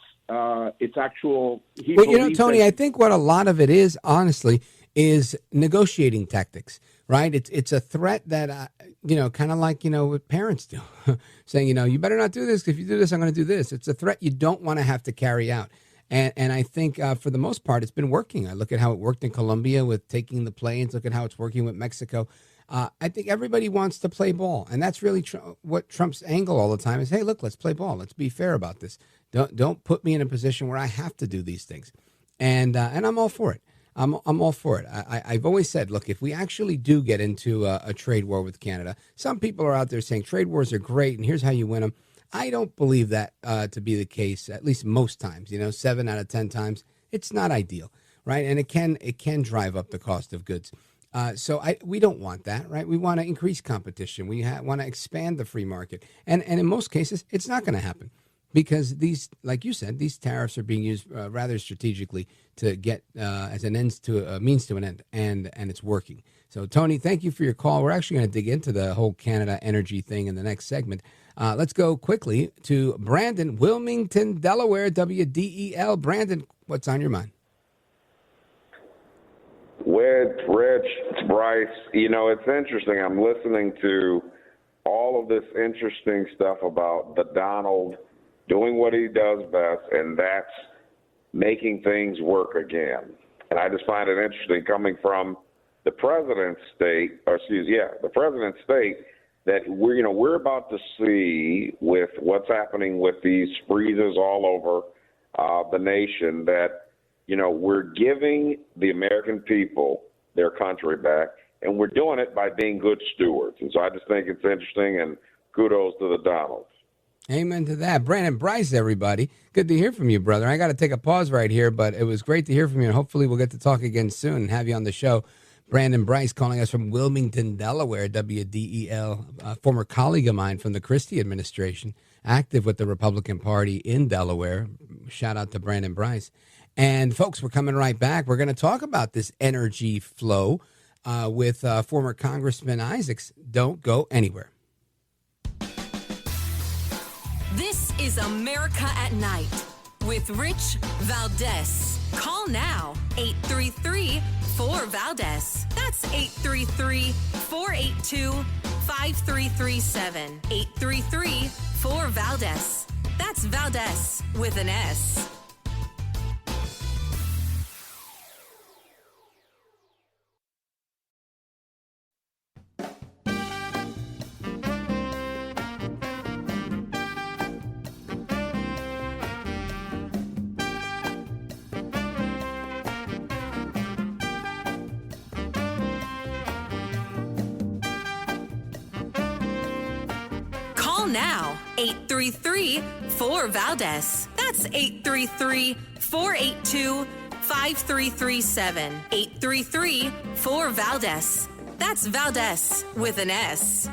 actual.
Well, you know, Tony, I think what a lot of it is, honestly, is negotiating tactics, right? It's a threat that, you know, kind of like, you know, what parents do, saying, you know, you better not do this. If you do this, I'm going to do this. It's a threat you don't want to have to carry out. And I think for the most part, it's been working. I look at how it worked in Colombia with taking the planes. Look at how it's working with Mexico. I think everybody wants to play ball. And that's really what Trump's angle all the time is, hey, look, let's play ball. Let's be fair about this. Don't put me in a position where I have to do these things. And I'm all for it. I'm all for it. I've always said, look, if we actually do get into a trade war with Canada, some people are out there saying trade wars are great and here's how you win them. I don't believe that to be the case, at least most times. You know, 7 out of 10 times, it's not ideal, right? And it can drive up the cost of goods. So we don't want that, right? We want to increase competition. We want to expand the free market. And in most cases, it's not going to happen because these, like you said, these tariffs are being used rather strategically to get as an means to an end, and it's working. So, Tony, thank you for your call. We're actually going to dig into the whole Canada energy thing in the next segment. Let's go quickly to Brandon, Wilmington, Delaware, WDEL. Brandon, what's on your mind?
With Rich, Bryce, you know, it's interesting. I'm listening to all of this interesting stuff about the Donald doing what he does best, and that's making things work again. And I just find it interesting coming from the president's state, the president's state, that we're about to see with what's happening with these freezes all over the nation that, you know, we're giving the American people their country back, and we're doing it by being good stewards. And so I just think it's interesting, and kudos to the Donalds.
Amen to that. Brandon Bryce, everybody. Good to hear from you, brother. I got to take a pause right here, but it was great to hear from you, and hopefully we'll get to talk again soon and have you on the show. Brandon Bryce calling us from Wilmington, Delaware, WDEL, a former colleague of mine from the Christie administration, active with the Republican Party in Delaware. Shout out to Brandon Bryce. And folks, we're coming right back. We're going to talk about this energy flow with former Congressman Isaacs. Don't go anywhere.
This is America at Night with Rich Valdez. Call now, 833-4-VALDEZ. That's 833-482-5337. 833-4-VALDEZ. That's Valdez with an S. Call now, 833-4-VALDEZ. That's 833-482-5337. 833-4-VALDEZ. That's Valdez with an S.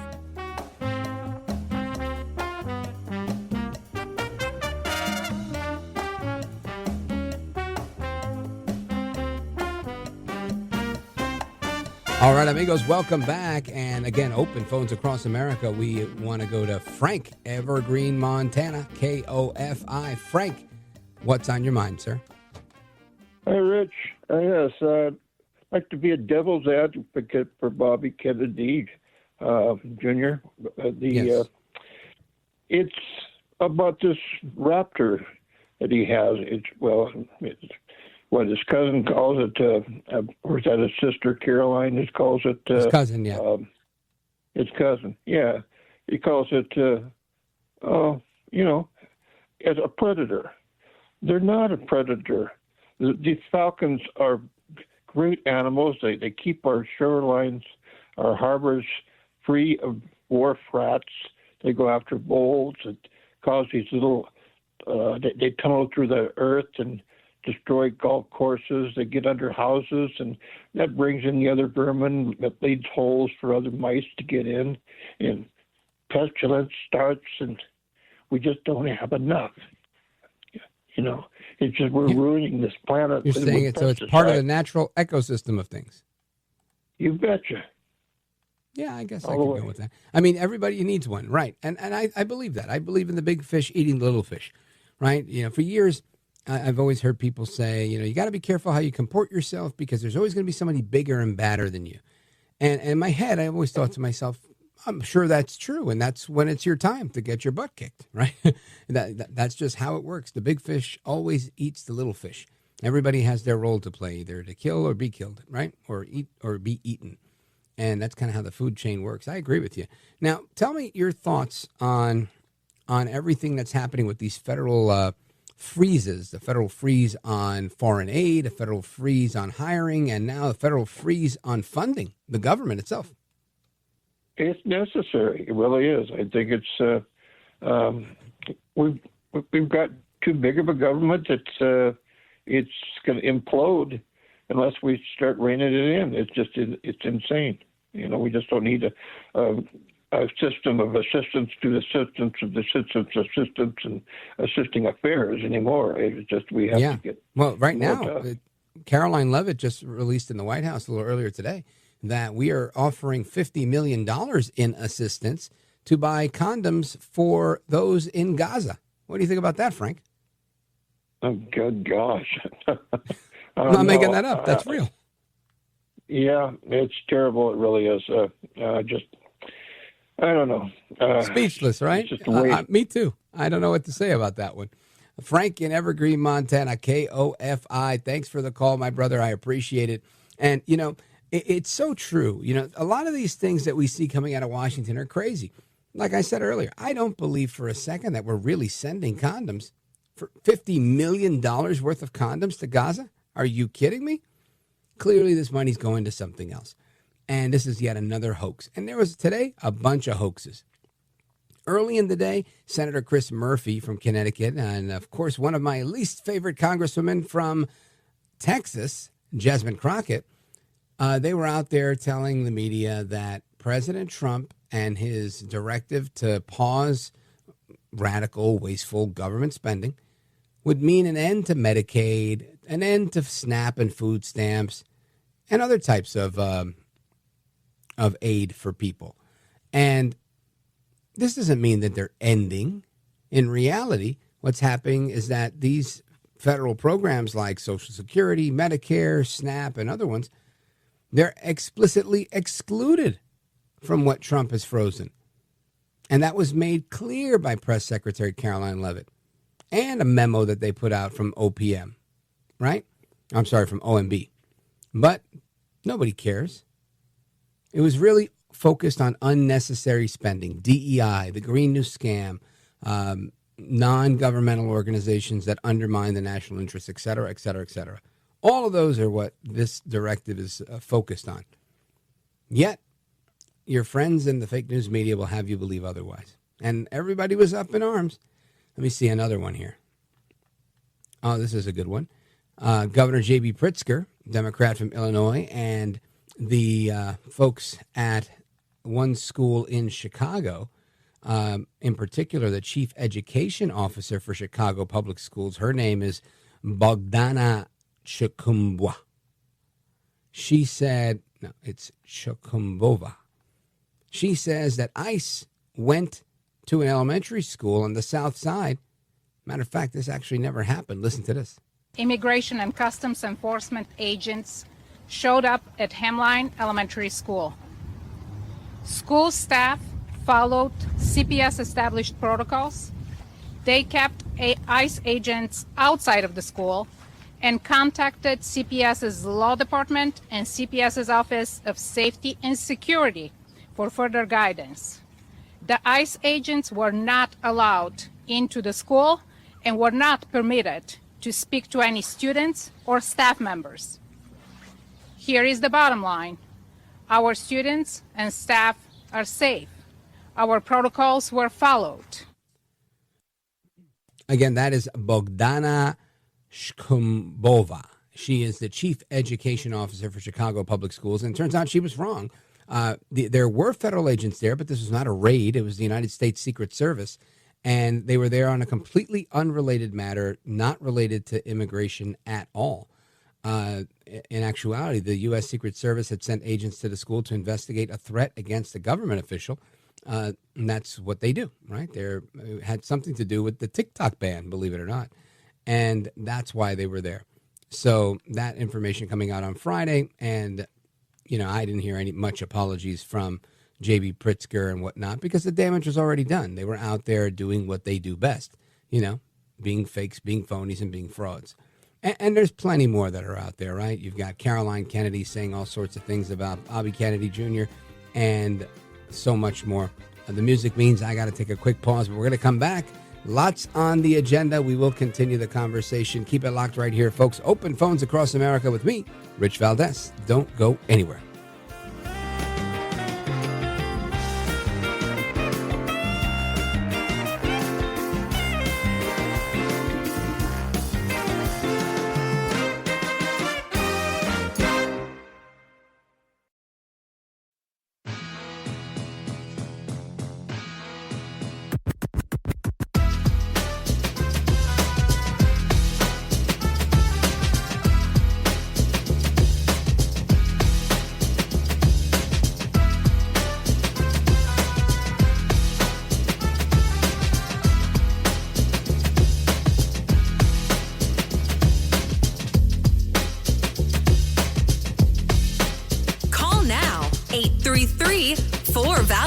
All right, amigos, welcome back. And again, open phones across America. We want to go to Frank, Evergreen, Montana, KOFI. Frank, what's on your mind, sir?
Hey, Rich. Yes, I'd like to be a devil's advocate for Bobby Kennedy Jr.
Yes.
It's about this raptor that he has. It's what his cousin calls it, or is that his sister Caroline? His calls it.
His cousin, yeah.
His cousin, yeah. He calls it, as a predator. They're not a predator. These falcons are great animals. They keep our shorelines, our harbors free of wharf rats. They go after voles and cause these little. They tunnel through the earth and destroy golf courses. They get under houses, and that brings in the other vermin. That leads holes for other mice to get in, and pestilence starts, and we just don't have enough. It's just we're ruining this planet.
You're saying it, so it's part of the natural ecosystem of things.
You betcha.
Yeah, I guess I can go with that. I mean, everybody needs one, right? And I believe that. I believe in the big fish eating the little fish, right? For years, I've always heard people say, you got to be careful how you comport yourself because there's always going to be somebody bigger and badder than you. And in my head, I always thought to myself, I'm sure that's true. And that's when it's your time to get your butt kicked, right? That's just how it works. The big fish always eats the little fish. Everybody has their role to play, either to kill or be killed, right? Or eat or be eaten. And that's kind of how the food chain works. I agree with you. Now, tell me your thoughts on everything that's happening with these federal freezes, the federal freeze on foreign aid, a federal freeze on hiring, and now a federal freeze on funding the government itself.
It's necessary. It really is. I think it's we've got too big of a government that it's going to implode unless we start reining it in. It's insane. We just don't need a system of assistance to the systems of the systems of systems and assisting affairs anymore. It's just we have to get.
Well, right now, Caroline Leavitt just released in the White House a little earlier today that we are offering $50 million in assistance to buy condoms for those in Gaza. What do you think about that, Frank?
Oh, good gosh.
I'm not making that up. That's real.
Yeah, it's terrible. It really is. I don't know.
Speechless, right?
Just
me too. I don't know what to say about that one. Frank in Evergreen, Montana, KOFI. Thanks for the call, my brother. I appreciate it. And, it's so true. A lot of these things that we see coming out of Washington are crazy. Like I said earlier, I don't believe for a second that we're really sending condoms for $50 million worth of condoms to Gaza. Are you kidding me? Clearly, this money's going to something else. And this is yet another hoax. And there was today a bunch of hoaxes. Early in the day, Senator Chris Murphy from Connecticut, and of course, one of my least favorite congresswomen from Texas, Jasmine Crockett, they were out there telling the media that President Trump and his directive to pause radical, wasteful government spending would mean an end to Medicaid, an end to SNAP and food stamps and other types of aid for people. And this doesn't mean that they're ending. In reality, what's happening is that these federal programs like Social Security, Medicare, SNAP, and other ones, they're explicitly excluded from what Trump has frozen. And that was made clear by Press Secretary Caroline Leavitt and a memo that they put out from OPM, right? I'm sorry, from OMB. But nobody cares. It was really focused on unnecessary spending, DEI, the Green New Scam, non-governmental organizations that undermine the national interest, et cetera, et cetera, et cetera. All of those are what this directive is focused on. Yet, your friends in the fake news media will have you believe otherwise. And everybody was up in arms. Let me see another one here. Oh, this is a good one. Governor J.B. Pritzker, Democrat from Illinois, and the folks at one school in Chicago, in particular, the chief education officer for Chicago Public Schools, her name is Bogdana Chukumbwa. She said, no, it's Chukumbova. She says that ICE went to an elementary school on the south side. Matter of fact, this actually never happened. Listen to this.
Immigration and Customs Enforcement agents showed up at Hemline Elementary School. School staff followed CPS established protocols. They kept ICE agents outside of the school and contacted CPS's Law Department and CPS's Office of Safety and Security for further guidance. The ICE agents were not allowed into the school and were not permitted to speak to any students or staff members. Here is the bottom line. Our students and staff are safe. Our protocols were followed. Again, that is
Bogdana Shkumbova. She is the chief education officer for Chicago Public Schools, and it turns out she was wrong. There were federal agents there, but this was not a raid. It was the United States Secret Service, and they were there on a completely unrelated matter, not related to immigration at all. In actuality, the U.S. Secret Service had sent agents to the school to investigate a threat against a government official, and that's what they do, right? It had something to do with the TikTok ban, believe it or not, and that's why they were there. So that information coming out on Friday, and I didn't hear much apologies from J.B. Pritzker and whatnot because the damage was already done. They were out there doing what they do best, being fakes, being phonies, and being frauds. And there's plenty more that are out there, right? You've got Caroline Kennedy saying all sorts of things about Bobby Kennedy Jr. and so much more. The music means I got to take a quick pause, but we're going to come back. Lots on the agenda. We will continue the conversation. Keep it locked right here, folks. Open phones across America with me, Rich Valdez. Don't go anywhere.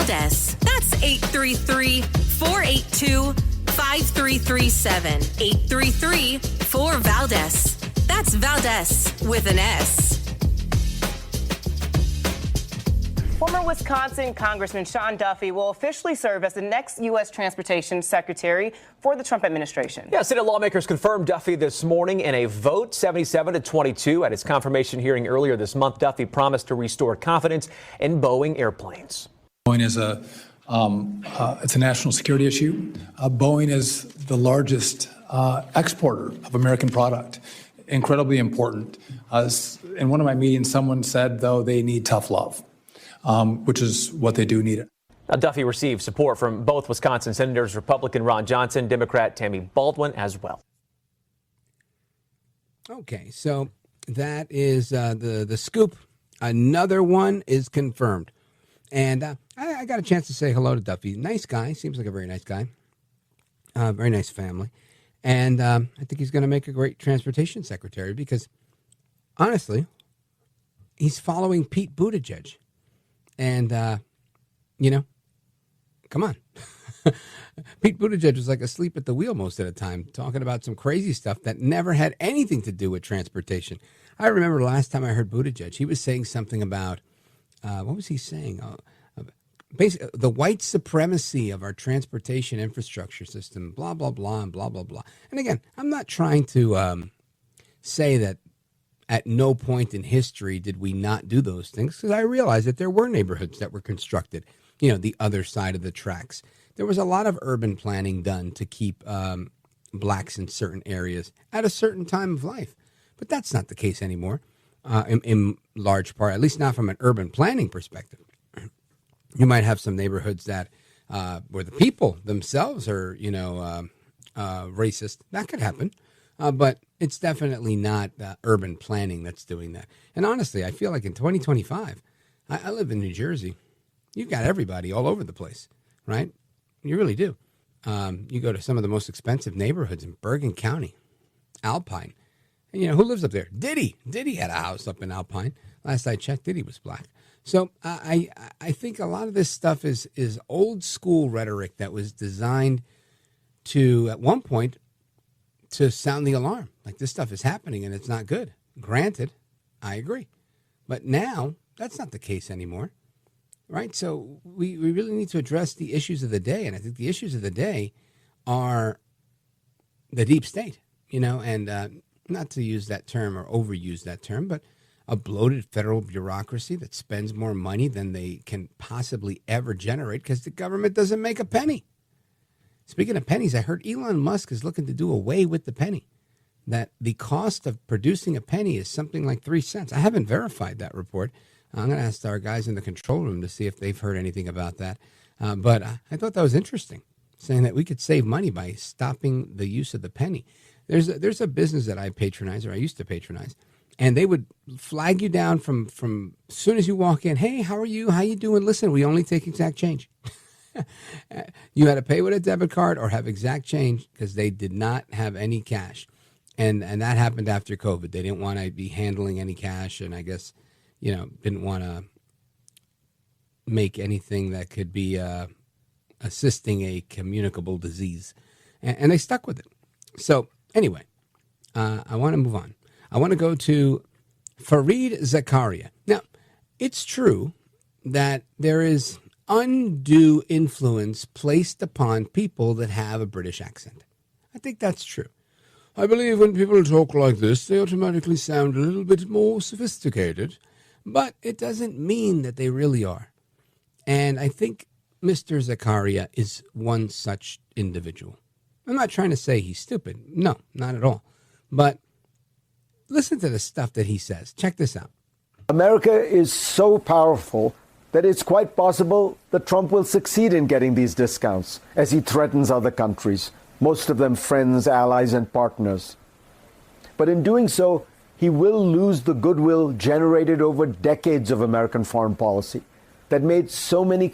That's 833-482-5337. 833-4Valdez. That's Valdez with an S.
Former Wisconsin Congressman Sean Duffy will officially serve as the next U.S. Transportation Secretary for the Trump administration.
Yeah, Senate lawmakers confirmed Duffy this morning in a vote 77-22 at his confirmation hearing earlier this month. Duffy promised to restore confidence in Boeing airplanes.
Boeing is it's a national security issue. Boeing is the largest exporter of American product. Incredibly important. In one of my meetings, someone said, though, they need tough love, which is what they do need it.
Now, Duffy received support from both Wisconsin senators, Republican Ron Johnson, Democrat Tammy Baldwin as well.
Okay, so that is the scoop. Another one is confirmed. And I got a chance to say hello to Duffy. Nice guy. Seems like a very nice guy. Very nice family. And I think he's going to make a great transportation secretary because, honestly, he's following Pete Buttigieg. And, come on. Pete Buttigieg was like asleep at the wheel most of the time, talking about some crazy stuff that never had anything to do with transportation. I remember the last time I heard Buttigieg, he was saying something about, what was he saying? Basically, the white supremacy of our transportation infrastructure system, blah, blah, blah, and blah, blah, blah. And again, I'm not trying to say that at no point in history did we not do those things, because I realize that there were neighborhoods that were constructed, the other side of the tracks. There was a lot of urban planning done to keep blacks in certain areas at a certain time of life. But that's not the case anymore, in large part, at least not from an urban planning perspective. You might have some neighborhoods that where the people themselves are, racist. That could happen. But it's definitely not urban planning that's doing that. And honestly, I feel like in 2025, I live in New Jersey. You've got everybody all over the place, right? You really do. You go to some of the most expensive neighborhoods in Bergen County, Alpine. And who lives up there? Diddy. Diddy had a house up in Alpine. Last I checked, Diddy was black. So I think a lot of this stuff is old school rhetoric that was designed to, at one point, to sound the alarm. Like, this stuff is happening and it's not good. Granted, I agree. But now, that's not the case anymore. Right? So we really need to address the issues of the day. And I think the issues of the day are the deep state, and not to use that term or overuse that term, but a bloated federal bureaucracy that spends more money than they can possibly ever generate because the government doesn't make a penny. Speaking of pennies, I heard Elon Musk is looking to do away with the penny, that the cost of producing a penny is something like 3 cents. I haven't verified that report. I'm going to ask our guys in the control room to see if they've heard anything about that. But I thought that was interesting, saying that we could save money by stopping the use of the penny. There's a business that I patronize, or I used to patronize, and they would flag you down from as soon as you walk in. Hey, how are you? How you doing? Listen, we only take exact change. You had to pay with a debit card or have exact change because they did not have any cash. And that happened after COVID. They didn't want to be handling any cash, and I guess didn't want to make anything that could be assisting a communicable disease. And they stuck with it. So anyway, I want to move on. I want to go to Fareed Zakaria. Now, it's true that there is undue influence placed upon people that have a British accent. I think that's true. I believe when people talk like this, they automatically sound a little bit more sophisticated. But it doesn't mean that they really are. And I think Mr. Zakaria is one such individual. I'm not trying to say he's stupid. No, not at all. But listen to the stuff that he says. Check this out.
America is so powerful that it's quite possible that Trump will succeed in getting these discounts as he threatens other countries, most of them friends, allies, and partners. But in doing so, he will lose the goodwill generated over decades of American foreign policy that made so many.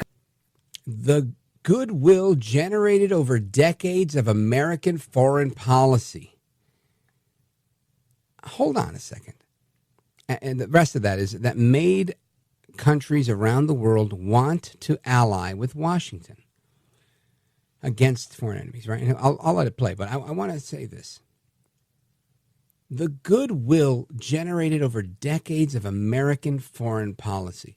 The goodwill generated over decades of American foreign policy. Hold on a second. And the rest of that is that made countries around the world want to ally with Washington against foreign enemies, right? And I'll let it play, but I want to say this. The goodwill generated over decades of American foreign policy.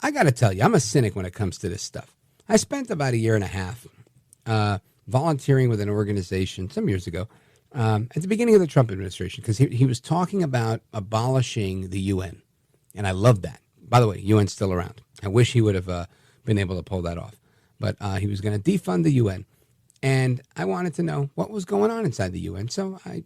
I got to tell you, I'm a cynic when it comes to this stuff. I spent about a year and a half volunteering with an organization some years ago at the beginning of the Trump administration because he was talking about abolishing the UN. And I love that. By the way, UN's still around. I wish he would have been able to pull that off. But he was going to defund the UN. And I wanted to know what was going on inside the UN. So I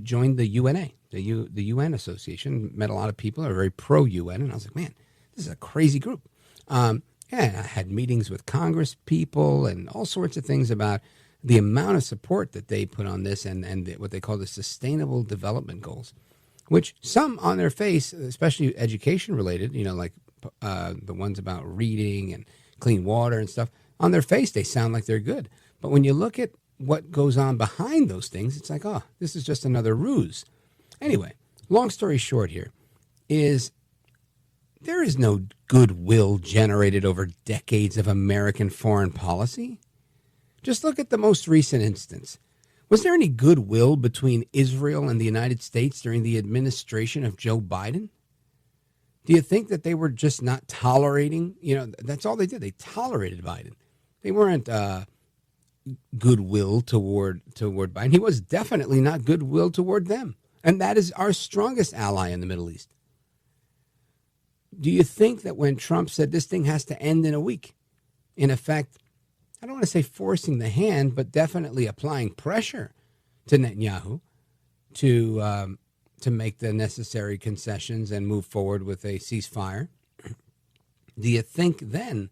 joined the UNA, the UN Association, met a lot of people who are very pro-UN. And I was like, man, this is a crazy group. And I had meetings with Congress people and all sorts of things about the amount of support that they put on this and what they call the Sustainable Development Goals, which some on their face, especially education related, like the ones about reading and clean water and stuff, on their face, they sound like they're good. But when you look at what goes on behind those things, it's like, oh, this is just another ruse. Anyway, long story short here is there is no goodwill generated over decades of American foreign policy. Just look at the most recent instance. Was there any goodwill between Israel and the United States during the administration of Joe Biden? Do you think that they were just not tolerating? That's all they did. They tolerated Biden. They weren't goodwill toward Biden. He was definitely not goodwill toward them. And that is our strongest ally in the Middle East. Do you think that when Trump said this thing has to end in a week, in effect, I don't want to say forcing the hand, but definitely applying pressure to Netanyahu to make the necessary concessions and move forward with a ceasefire? Do you think then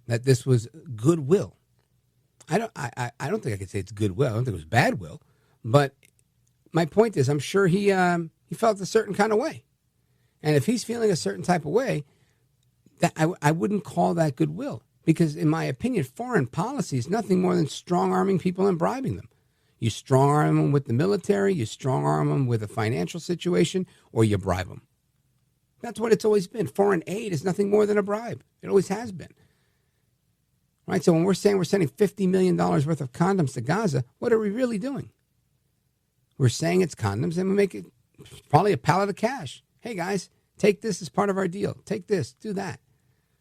that this was goodwill? I don't think I could say it's goodwill. I don't think it was bad will. But my point is, I'm sure he felt a certain kind of way. And if he's feeling a certain type of way, that I wouldn't call that goodwill. Because in my opinion, foreign policy is nothing more than strong-arming people and bribing them. You strong-arm them with the military, you strong-arm them with a financial situation, or you bribe them. That's what it's always been. Foreign aid is nothing more than a bribe. It always has been. Right? So when we're saying we're sending $50 million worth of condoms to Gaza, what are we really doing? We're saying it's condoms, and we make it probably a pallet of cash. Hey, guys, take this as part of our deal. Take this, do that.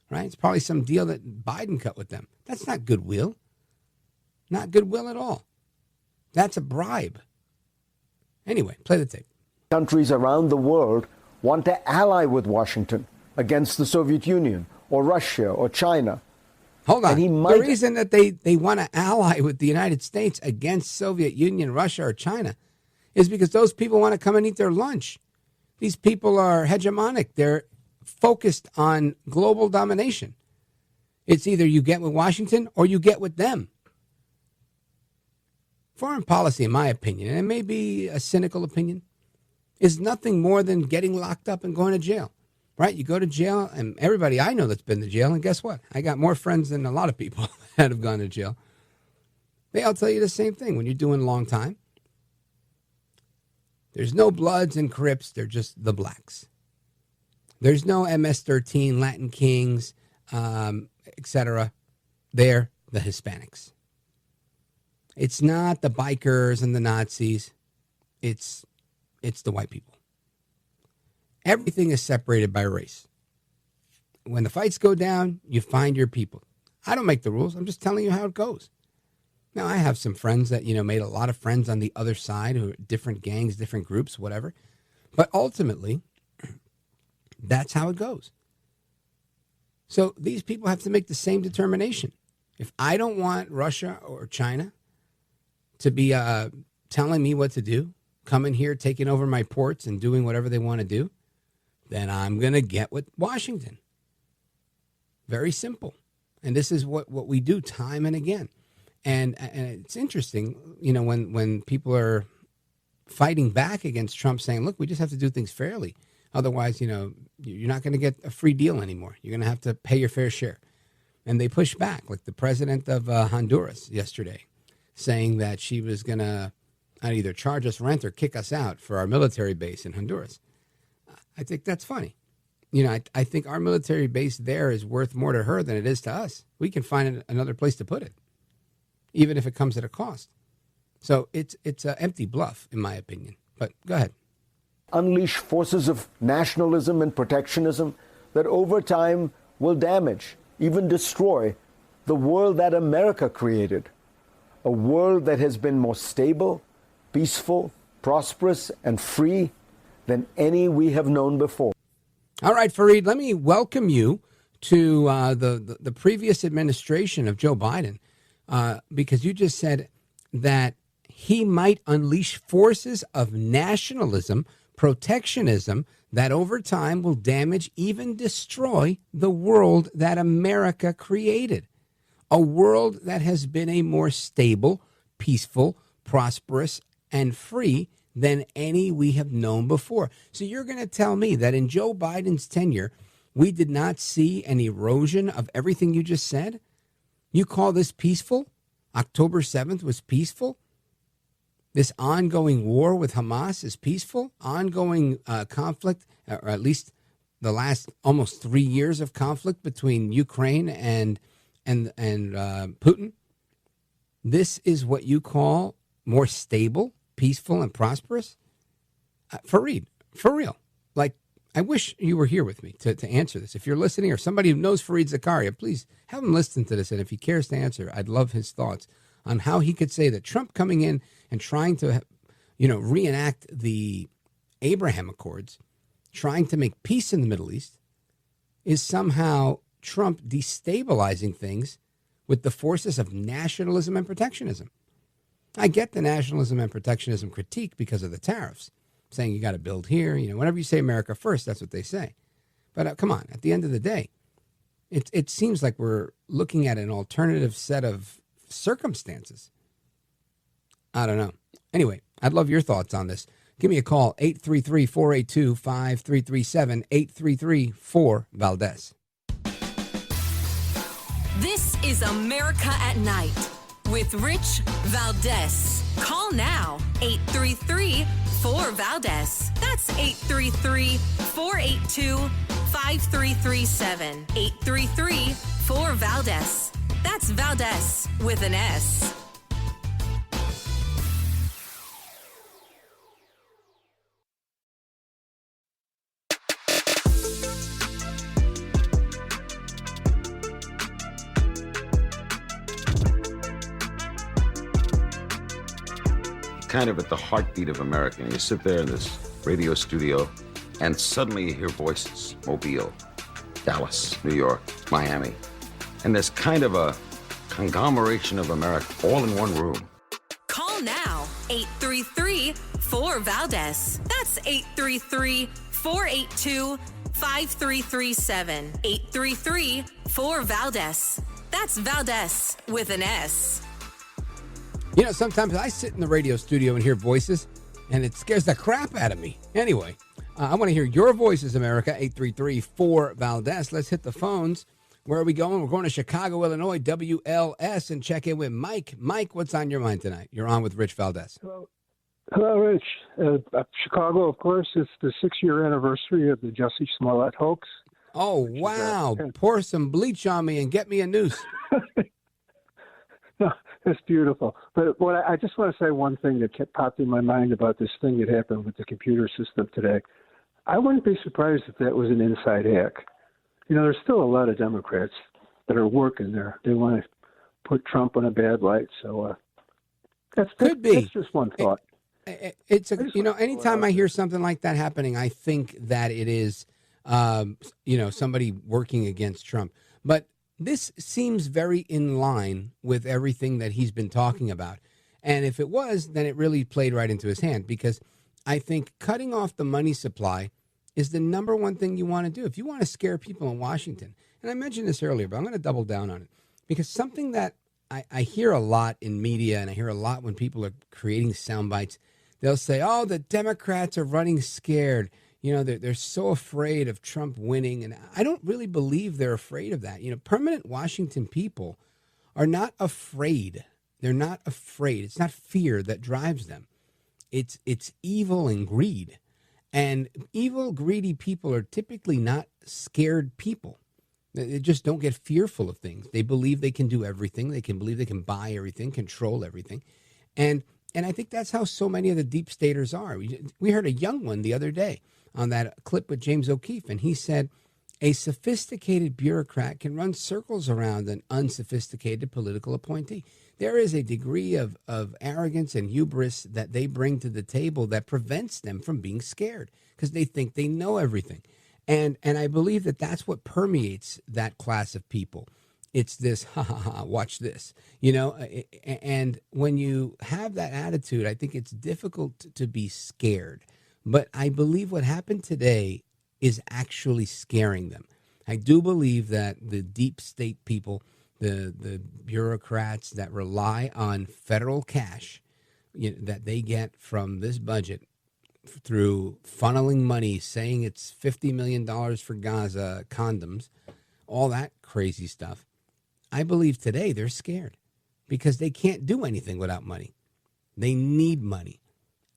Right? It's probably some deal that Biden cut with them. That's not goodwill. Not goodwill at all. That's a bribe. Anyway, play the tape.
Countries around the world want to ally with Washington against the Soviet Union or Russia or China.
Hold on. The reason that they want to ally with the United States against Soviet Union, Russia, or China is because those people want to come and eat their lunch. These people are hegemonic. They're focused on global domination. It's either you get with Washington or you get with them. Foreign policy, in my opinion, and it may be a cynical opinion, is nothing more than getting locked up and going to jail. Right? You go to jail, and everybody I know that's been to jail, and guess what? I got more friends than a lot of people that have gone to jail. They all tell you the same thing when you're doing a long time. There's no Bloods and Crips, they're just the blacks. There's no MS-13, Latin Kings, etc. They're the Hispanics. It's not the bikers and the Nazis. It's the white people. Everything is separated by race. When the fights go down, you find your people. I don't make the rules. I'm just telling you how it goes. Now, I have some friends that, made a lot of friends on the other side who are different gangs, different groups, whatever. But ultimately, that's how it goes. So these people have to make the same determination. If I don't want Russia or China to be telling me what to do, coming here, taking over my ports and doing whatever they want to do, then I'm going to get with Washington. Very simple. And this is what we do time and again. And it's interesting, when people are fighting back against Trump saying, look, we just have to do things fairly. Otherwise, you're not going to get a free deal anymore. You're going to have to pay your fair share. And they push back, like the president of Honduras yesterday, saying that she was going to either charge us rent or kick us out for our military base in Honduras. I think that's funny. I think our military base there is worth more to her than it is to us. We can find another place to put it, even if it comes at a cost. So it's an empty bluff, in my opinion. But go ahead.
Unleash forces of nationalism and protectionism that over time will damage, even destroy, the world that America created. A world that has been more stable, peaceful, prosperous, and free than any we have known before.
All right, Fareed, let me welcome you to the previous administration of Joe Biden, because you just said that he might unleash forces of nationalism, protectionism, that over time will damage, even destroy the world that America created. A world that has been a more stable, peaceful, prosperous, and free than any we have known before. So you're going to tell me that in Joe Biden's tenure, we did not see an erosion of everything you just said? You call this peaceful? October 7th was peaceful? This ongoing war with Hamas is peaceful? Ongoing conflict, or at least the last almost 3 years of conflict between Ukraine and Putin? This is what you call more stable, peaceful, and prosperous? Fareed, for real. Like, I wish you were here with me to answer this. If you're listening or somebody who knows Fareed Zakaria, please have him listen to this. And if he cares to answer, I'd love his thoughts on how he could say that Trump coming in and trying to, reenact the Abraham Accords, trying to make peace in the Middle East, is somehow Trump destabilizing things with the forces of nationalism and protectionism. I get the nationalism and protectionism critique because of the tariffs, saying you got to build here. Whenever you say America first, that's what they say. But come on, at the end of the day, it seems like we're looking at an alternative set of circumstances. I don't know. Anyway, I'd love your thoughts on this. Give me a call, 833-482-5337, 833-4-VALDEZ.
This is America at Night with Rich Valdez. Call now, 833-4-VALDEZ. That's 833-482-5337. 833-4-VALDEZ. That's Valdez with an S.
Kind of at the heartbeat of America. You sit there in this radio studio, and suddenly you hear voices. Mobile, Dallas, New York, Miami. And there's kind of a conglomeration of America all in one room.
Call now, 833-4-VALDEZ. That's 833-482-5337. 833-4-VALDEZ. That's Valdez with an S.
Sometimes I sit in the radio studio and hear voices, and it scares the crap out of me. Anyway, I want to hear your voices, America, 833-4-VALDEZ. Let's hit the phones. Where are we going? We're going to Chicago, Illinois, WLS, and check in with Mike. Mike, what's on your mind tonight? You're on with Rich Valdez.
Hello, Rich. Chicago, of course, it's the 6-year anniversary of the Jussie Smollett hoax.
Oh, wow. Pour some bleach on me and get me a noose.
No, it's beautiful. But I just want to say one thing that kept popped in my mind about this thing that happened with the computer system today. I wouldn't be surprised if that was an inside hack. There's still a lot of Democrats that are working there. They want to put Trump in a bad light. So that's just one thought.
Anytime I hear something like that happening, I think that it is, somebody working against Trump. But this seems very in line with everything that he's been talking about. And if it was, then it really played right into his hand, because I think cutting off the money supply is the number one thing you want to do. If you want to scare people in Washington, and I mentioned this earlier, but I'm going to double down on it, because something that I hear a lot in media, and I hear a lot when people are creating sound bites, they'll say, oh, the Democrats are running scared. They're so afraid of Trump winning. And I don't really believe they're afraid of that. Permanent Washington people are not afraid. They're not afraid. It's not fear that drives them. It's evil and greed. And evil, greedy people are typically not scared people. They just don't get fearful of things. They believe they can do everything. They can believe they can buy everything, control everything. And I think that's how so many of the deep staters are. We heard a young one the other day on that clip with James O'Keefe, and he said, a sophisticated bureaucrat can run circles around an unsophisticated political appointee. There is a degree of arrogance and hubris that they bring to the table that prevents them from being scared, because they think they know everything. And I believe that that's what permeates that class of people. It's this, ha, ha, ha, watch this, and when you have that attitude, I think it's difficult to be scared. But I believe what happened today is actually scaring them. I do believe that the deep state people, the bureaucrats that rely on federal cash that they get from this budget through funneling money, saying it's $50 million for Gaza, condoms, all that crazy stuff. I believe today they're scared because they can't do anything without money. They need money.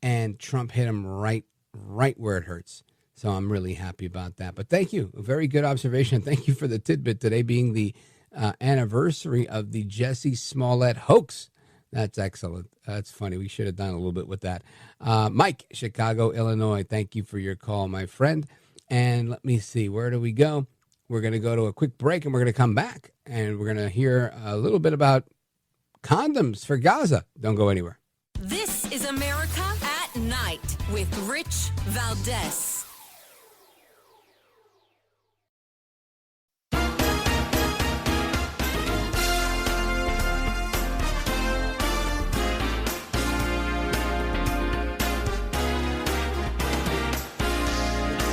And Trump hit them right where it hurts. So I'm really happy about that. But thank you. A very good observation. Thank you for the tidbit today being the anniversary of the Jussie Smollett hoax. That's excellent. That's funny. We should have done a little bit with that. Mike, Chicago, Illinois, thank you for your call, my friend. And let me see. Where do we go? We're going to go to a quick break, and we're going to come back, and we're going to hear a little bit about condoms for Gaza. Don't go anywhere.
This is America at Night with Rich Valdez.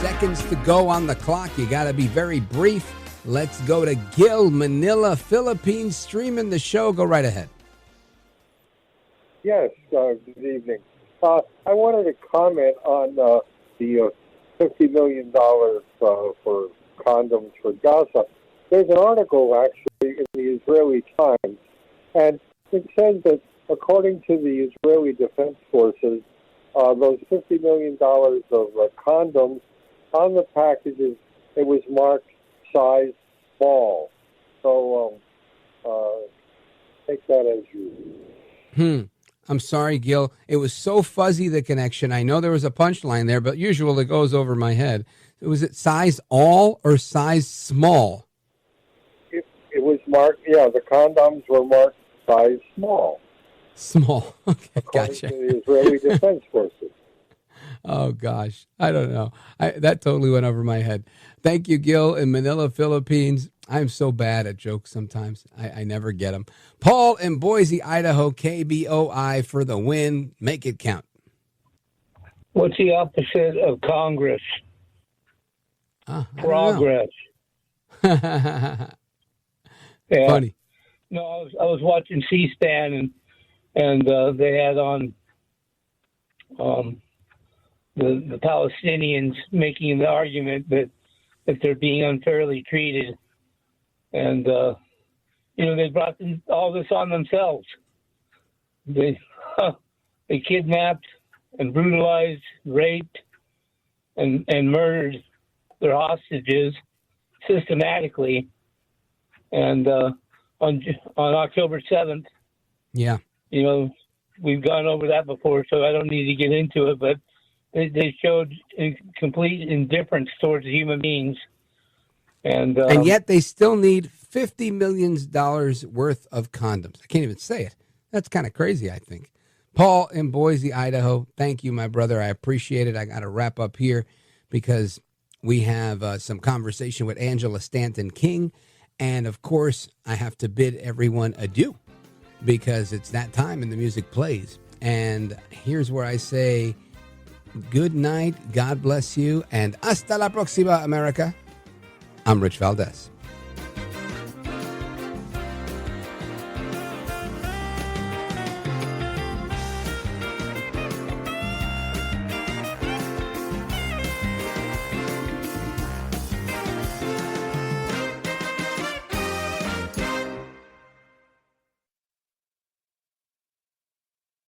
Seconds to go on the clock. You got to be very brief. Let's go to Gil, Manila, Philippines, streaming the show. Go right ahead.
Yes, good evening. I wanted to comment on the $50 million for condoms for Gaza. There's an article, actually, in the Israeli Times, and it says that according to the Israeli Defense Forces, those $50 million of condoms, on the packages, it was marked size small. So take that as you.
I'm sorry, Gil. It was so fuzzy, the connection. I know there was a punchline there, but usually it goes over my head. Was it size all or size small?
It was marked, the condoms were marked size small.
Small. Okay,
according
gotcha.
to the Israeli Defense Forces.
Oh, gosh. I don't know. That totally went over my head. Thank you, Gil, in Manila, Philippines. I'm so bad at jokes sometimes. I never get them. Paul in Boise, Idaho, KBOI for the win. Make it count.
What's the opposite of Congress? Progress.
Yeah. Funny.
No, I was watching C-SPAN and they had on the Palestinians making the argument that if they're being unfairly treated, and they brought all this on themselves. They kidnapped and brutalized, raped, and murdered their hostages systematically. And on October 7th,
yeah,
we've gone over that before, so I don't need to get into it, but they showed complete indifference towards human beings. And
yet they still need $50 million worth of condoms. I can't even say it. That's kind of crazy, I think. Paul in Boise, Idaho, thank you, my brother. I appreciate it. I got to wrap up here because we have some conversation with Angela Stanton-King. And, of course, I have to bid everyone adieu because it's that time and the music plays. And here's where I say good night, God bless you, and hasta la próxima, America. I'm Rich Valdez.